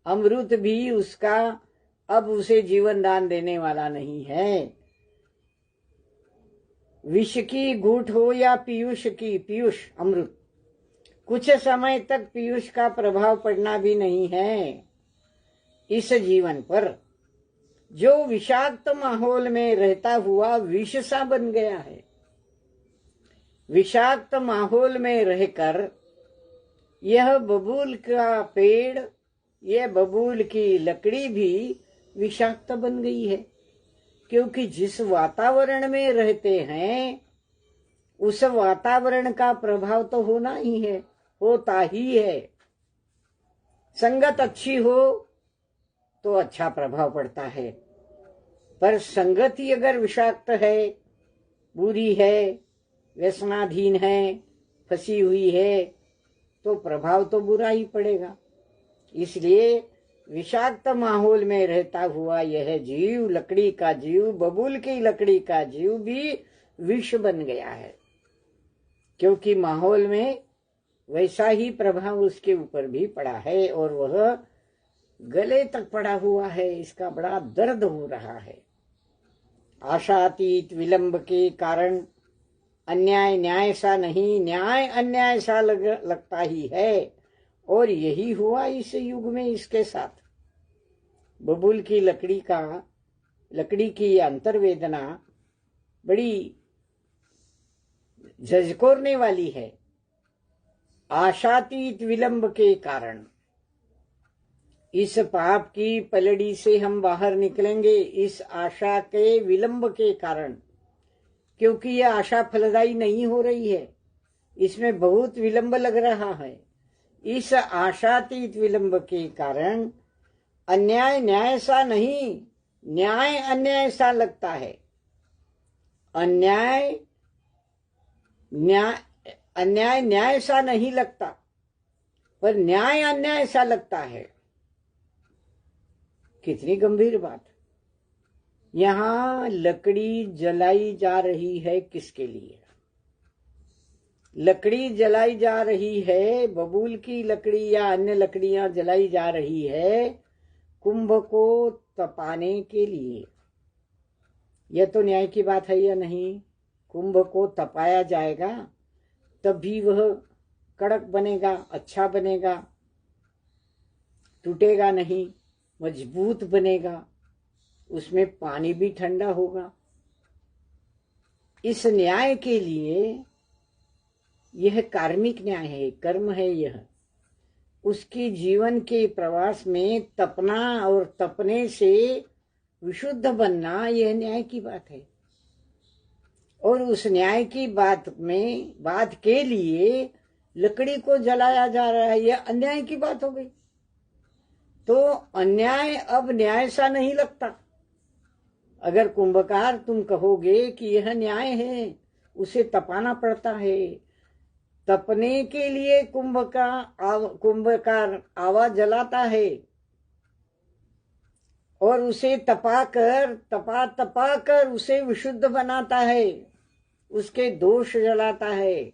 अमृत भी उसका अब उसे जीवन दान देने वाला नहीं है। विष की घूंट हो या पीयूष की, पीयूष अमृत, कुछ समय तक पीयूष का प्रभाव पड़ना भी नहीं है इस जीवन पर, जो विषाक्त माहौल में रहता हुआ विष सा बन गया है। विषाक्त माहौल में रहकर यह बबूल का पेड़, यह बबूल की लकड़ी भी विषाक्त बन गई है, क्योंकि जिस वातावरण में रहते हैं उस वातावरण का प्रभाव तो होना ही है, होता ही है। संगत अच्छी हो तो अच्छा प्रभाव पड़ता है, पर संगत ही अगर विषाक्त है, बुरी है, व्यसनाधीन है, फंसी हुई है, तो प्रभाव तो बुरा ही पड़ेगा। इसलिए विषाक्त माहौल में रहता हुआ यह जीव, लकड़ी का जीव, बबूल की लकड़ी का जीव भी विष बन गया है, क्योंकि माहौल में वैसा ही प्रभाव उसके ऊपर भी पड़ा है और वह गले तक पड़ा हुआ है। इसका बड़ा दर्द हो रहा है। आशातीत विलंब के कारण अन्याय न्याय सा नहीं, न्याय अन्याय सा लगता ही है, और यही हुआ इस युग में इसके साथ। बबूल की लकड़ी की अंतर्वेदना बड़ी झंझोरने वाली है। आशातीत विलंब के कारण इस पाप की पलड़ी से हम बाहर निकलेंगे, इस आशा के विलंब के कारण, क्योंकि यह आशा फलदायी नहीं हो रही है, इसमें बहुत विलंब लग रहा है। इस आशातीत विलंब के कारण अन्याय न्याय सा नहीं, न्याय अन्याय सा लगता है। अन्याय न्याय सा नहीं लगता, पर न्याय अन्याय सा लगता है। कितनी गंभीर बात। यहां लकड़ी जलाई जा रही है किसके लिए? लकड़ी जलाई जा रही है, बबूल की लकड़ी या अन्य लकड़ियां जलाई जा रही है कुंभ को तपाने के लिए। यह तो न्याय की बात है या नहीं? कुंभ को तपाया जाएगा तभी वह कड़क बनेगा, अच्छा बनेगा, टूटेगा नहीं, मजबूत बनेगा। उसमें पानी भी ठंडा होगा। इस न्याय के लिए, यह कार्मिक न्याय है, कर्म है यह, उसकी जीवन के प्रवास में तपना और तपने से विशुद्ध बनना, यह न्याय की बात है। और उस न्याय की बात के लिए लकड़ी को जलाया जा रहा है, यह अन्याय की बात हो गई। तो अन्याय अब न्याय सा नहीं लगता। अगर कुंभकार तुम कहोगे कि यह न्याय है, उसे तपाना पड़ता है, तपने के लिए कुंभकार आवा जलाता है और उसे तपा कर उसे विशुद्ध बनाता है, उसके दोष जलाता है,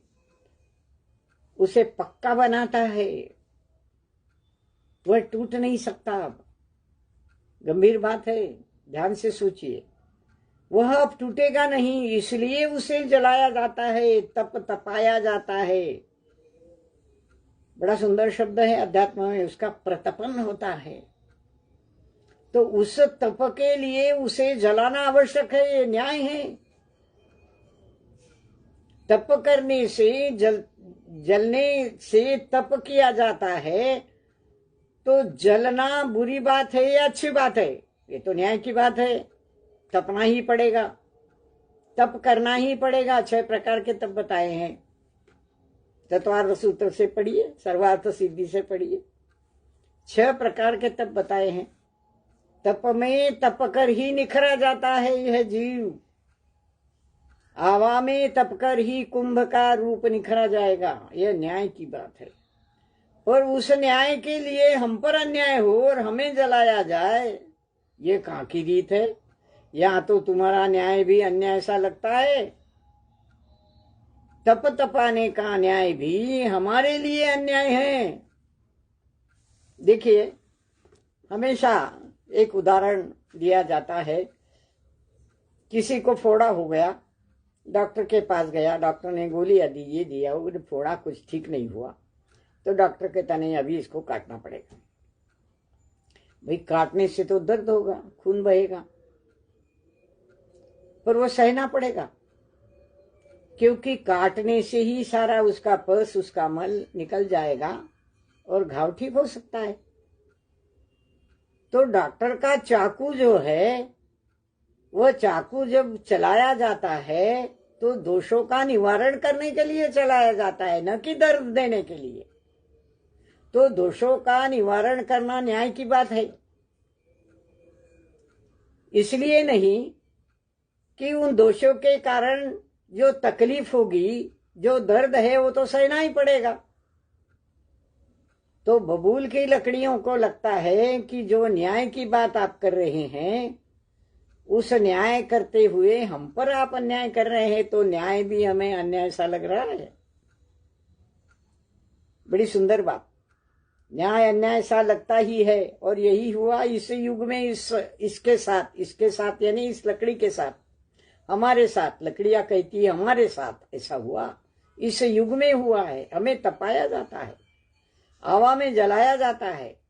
उसे पक्का बनाता है, वह टूट नहीं सकता। अब गंभीर बात है, ध्यान से सोचिए। वह अब टूटेगा नहीं, इसलिए उसे जलाया जाता है, तपाया जाता है। बड़ा सुंदर शब्द है अध्यात्म में, उसका प्रतपन होता है। तो उस तप के लिए उसे जलाना आवश्यक है, ये न्याय है। तप करने से जलने से तप किया जाता है, तो जलना बुरी बात है या अच्छी बात है? ये तो न्याय की बात है। तपना ही पड़ेगा, तप करना ही पड़ेगा। 6 प्रकार के तप बताए हैं। तत्वार्थ सूत्र से पढ़िए, सर्वार्थ सिद्धि से पढ़िए। 6 प्रकार के तप बताए हैं। तप में तप कर ही निखरा जाता है यह जीव। आवा में तप कर ही कुंभ का रूप निखरा जाएगा, यह न्याय की बात है। और उस न्याय के लिए हम पर अन्याय हो और हमें जलाया जाए, ये कहाँ की रीत है? या तो तुम्हारा न्याय भी अन्याय सा लगता है, तप तपाने का न्याय भी हमारे लिए अन्याय है। देखिए, हमेशा एक उदाहरण दिया जाता है। किसी को फोड़ा हो गया, डॉक्टर के पास गया, डॉक्टर ने गोलियां दी, ये दिया, वो फोड़ा कुछ ठीक नहीं हुआ, तो डॉक्टर कहता नहीं, अभी इसको काटना पड़ेगा। भाई, काटने से तो दर्द होगा, खून बहेगा, पर वो सहना पड़ेगा, क्योंकि काटने से ही सारा उसका पस, उसका मल निकल जाएगा और घाव ठीक हो सकता है। तो डॉक्टर का चाकू जो है, वह चाकू जब चलाया जाता है तो दोषों का निवारण करने के लिए चलाया जाता है, न कि दर्द देने के लिए। तो दोषों का निवारण करना न्याय की बात है। इसलिए नहीं कि उन दोषों के कारण जो तकलीफ होगी, जो दर्द है, वो तो सहना ही पड़ेगा। तो बबूल की लकड़ियों को लगता है कि जो न्याय की बात आप कर रहे हैं, उस न्याय करते हुए हम पर आप अन्याय कर रहे हैं, तो न्याय भी हमें अन्याय सा लग रहा है। बड़ी सुंदर बात। न्याय अन्याय सा लगता ही है, और यही हुआ इस युग में। इसके साथ यानी इस लकड़ी के साथ, हमारे साथ, लकड़ियां कहती है हमारे साथ, ऐसा हुआ, इस युग में हुआ है। हमें तपाया जाता है, आवा में जलाया जाता है,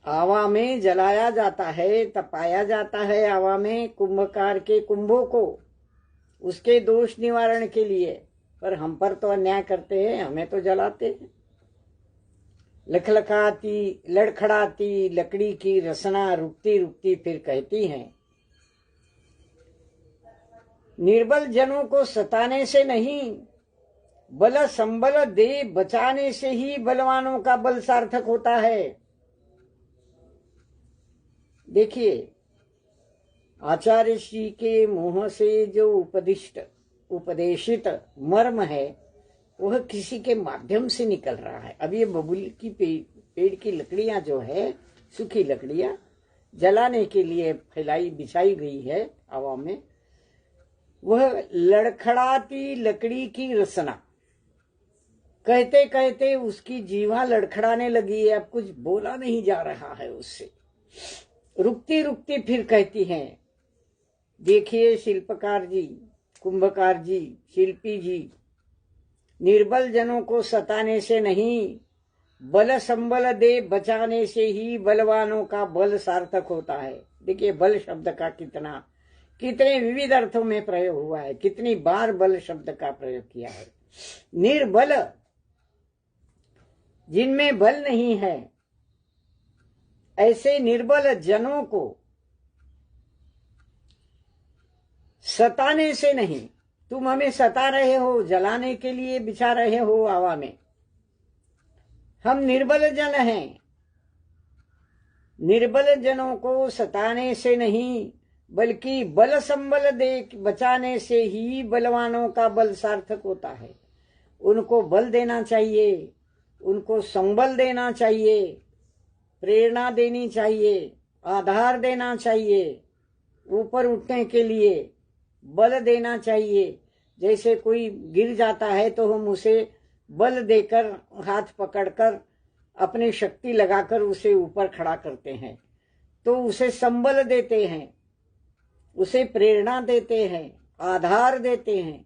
आवा में जलाया जाता है, तपाया जाता है आवा में कुंभकार के कुंभों को, उसके दोष निवारण के लिए। पर हम पर तो अन्याय करते हैं, हमें तो जलाते हैं। लड़खड़ाती लकड़ी की रसना रुकती रुकती फिर कहती हैं, निर्बल जनों को सताने से नहीं, बल संबल दे बचाने से ही बलवानों का बल सार्थक होता है। देखिए, आचार्य श्री के मुंह से जो उपदेशित मर्म है, वह किसी के माध्यम से निकल रहा है। अब ये बबूल की पेड़ की लकड़ियां जो है, सूखी लकड़ियां जलाने के लिए बिछाई गई है हवा में, वह लड़खड़ाती लकड़ी की रसना कहते कहते उसकी जीवा लड़खड़ाने लगी है। अब कुछ बोला नहीं जा रहा है उससे। रुकती रुकती फिर कहती हैं, देखिए शिल्पकार जी, कुंभकार जी, शिल्पी जी, निर्बल जनों को सताने से नहीं, बल संबल दे बचाने से ही बलवानों का बल सार्थक होता है। देखिए बल शब्द का कितने विविध अर्थों में प्रयोग हुआ है, कितनी बार बल शब्द का प्रयोग किया है। निर्बल, जिनमें बल नहीं है, ऐसे निर्बल जनों को सताने से नहीं। तुम हमें सता रहे हो, जलाने के लिए बिछा रहे हो हवा में। हम निर्बल जन हैं, निर्बल जनों को सताने से नहीं बल्कि बल संबल दे बचाने से ही बलवानों का बल सार्थक होता है। उनको बल देना चाहिए, उनको संबल देना चाहिए, प्रेरणा देनी चाहिए, आधार देना चाहिए, ऊपर उठने के लिए बल देना चाहिए। जैसे कोई गिर जाता है तो हम उसे बल देकर, हाथ पकड़कर, अपनी शक्ति लगाकर उसे ऊपर खड़ा करते हैं, तो उसे संबल देते हैं, उसे प्रेरणा देते हैं, आधार देते हैं।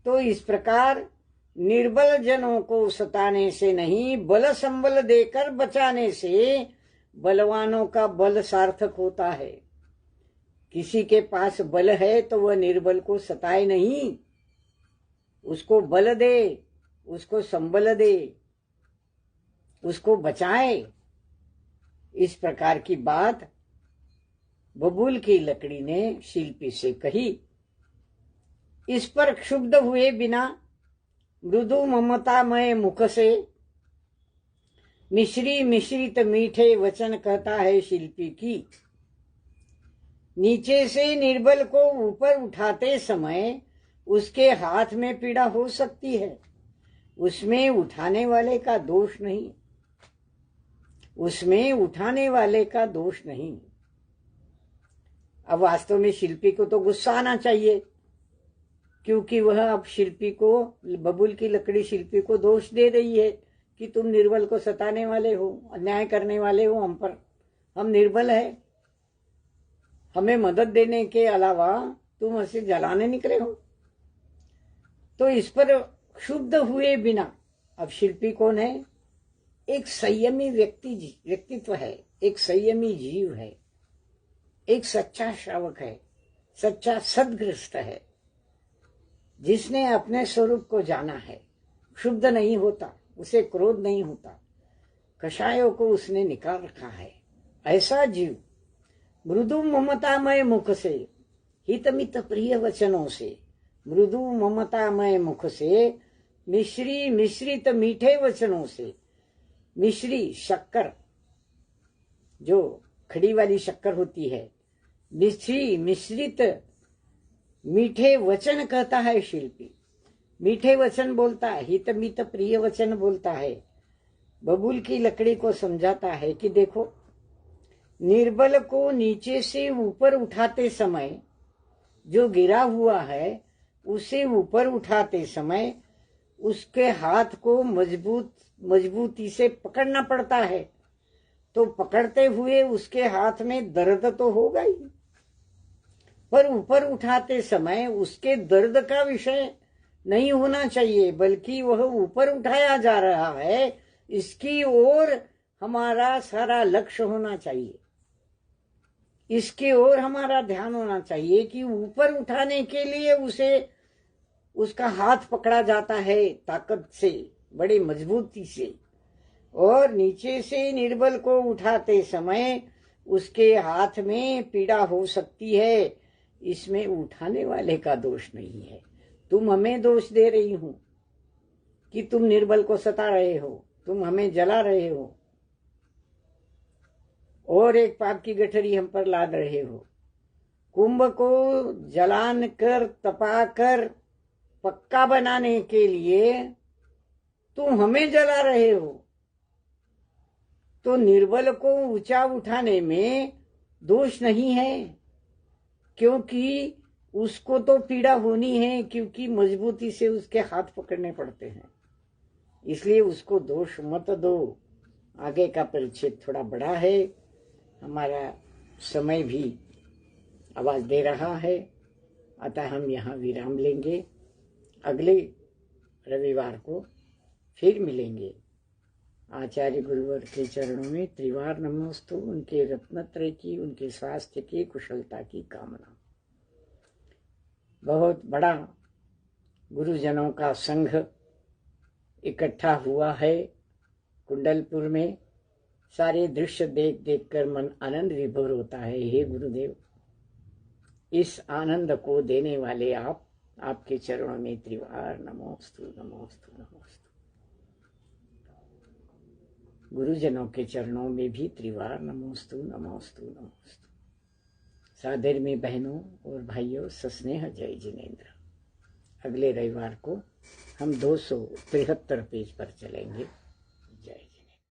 तो इस प्रकार निर्बल जनों को सताने से नहीं, बल संबल देकर बचाने से बलवानों का बल सार्थक होता है। किसी के पास बल है तो वह निर्बल को सताए नहीं, उसको बल दे, उसको संबल दे, उसको बचाए। इस प्रकार की बात बबूल की लकड़ी ने शिल्पी से कही। इस पर क्षुब्ध हुए बिना मृदु ममतामय मुख से मिश्री मिश्रित मीठे वचन कहता है शिल्पी की। नीचे से निर्बल को ऊपर उठाते समय उसके हाथ में पीड़ा हो सकती है, उसमें उठाने वाले का दोष नहीं, उसमें उठाने वाले का दोष नहीं। अब वास्तव में शिल्पी को तो गुस्सा आना चाहिए, क्योंकि वह अब शिल्पी को, बबूल की लकड़ी शिल्पी को दोष दे रही है कि तुम निर्बल को सताने वाले हो, अन्याय करने वाले हो हम पर, हम निर्बल है, हमें मदद देने के अलावा तुम ऐसे जलाने निकले हो। तो इस पर क्षुब्ध हुए बिना, अब शिल्पी कौन है? एक संयमी व्यक्तित्व है, एक संयमी जीव है, एक सच्चा श्रावक है, सच्चा सद्गृहस्थ है, जिसने अपने स्वरूप को जाना है। क्षुब्ध नहीं होता, उसे क्रोध नहीं होता, कषायों को उसने निकाल रखा है। ऐसा जीव मृदु ममतामय मुख से, हितमित प्रिय वचनों से, मृदु ममतामय मुख से, मिश्री मिश्रित मीठे वचनों से, मिश्री शक्कर, जो खड़ी वाली शक्कर होती है, मिश्री मिश्रित मीठे वचन कहता है शिल्पी। मीठे वचन बोलता है, हितमित प्रिय वचन बोलता है। बबूल की लकड़ी को समझाता है कि देखो, निर्बल को नीचे से ऊपर उठाते समय, जो गिरा हुआ है उसे ऊपर उठाते समय उसके हाथ को मजबूती से पकड़ना पड़ता है। तो पकड़ते हुए उसके हाथ में दर्द तो होगा ही, पर ऊपर उठाते समय उसके दर्द का विषय नहीं होना चाहिए, बल्कि वह ऊपर उठाया जा रहा है, इसकी ओर हमारा सारा लक्ष्य होना चाहिए, इसके ओर हमारा ध्यान होना चाहिए कि ऊपर उठाने के लिए उसे, उसका हाथ पकड़ा जाता है ताकत से, बड़ी मजबूती से, और नीचे से निर्बल को उठाते समय उसके हाथ में पीड़ा हो सकती है। इसमें उठाने वाले का दोष नहीं है। तुम हमें दोष दे रही हो कि तुम निर्बल को सता रहे हो, तुम हमें जला रहे हो और एक पाप की गठरी हम पर लाद रहे हो। कुंभ को जलान कर, तपा कर पक्का बनाने के लिए तुम हमें जला रहे हो। तो निर्बल को ऊंचा उठाने में दोष नहीं है, क्योंकि उसको तो पीड़ा होनी है, क्योंकि मजबूती से उसके हाथ पकड़ने पड़ते हैं। इसलिए उसको दोष मत दो। आगे का परिच्छेद थोड़ा बड़ा है, हमारा समय भी आवाज दे रहा है, अतः हम यहाँ विराम लेंगे। अगले रविवार को फिर मिलेंगे। आचार्य गुरुवर के चरणों में त्रिवार नमोस्तु। उनके रत्नत्रय की, उनके स्वास्थ्य की, कुशलता की कामना। बहुत बड़ा गुरुजनों का संघ इकट्ठा हुआ है कुंडलपुर में। सारे दृश्य देख देख कर मन आनंद विभोर होता है। हे गुरुदेव, इस आनंद को देने वाले आप, आपके चरणों में त्रिवार नमोस्तु नमोस्तु नमोस्तु। गुरुजनों के चरणों में भी त्रिवार नमोस्तु नमोस्तु नमोस्तु। सादर में बहनों और भाइयों, सस्नेह जय जिनेन्द्र। अगले रविवार को हम 273 पेज पर चलेंगे।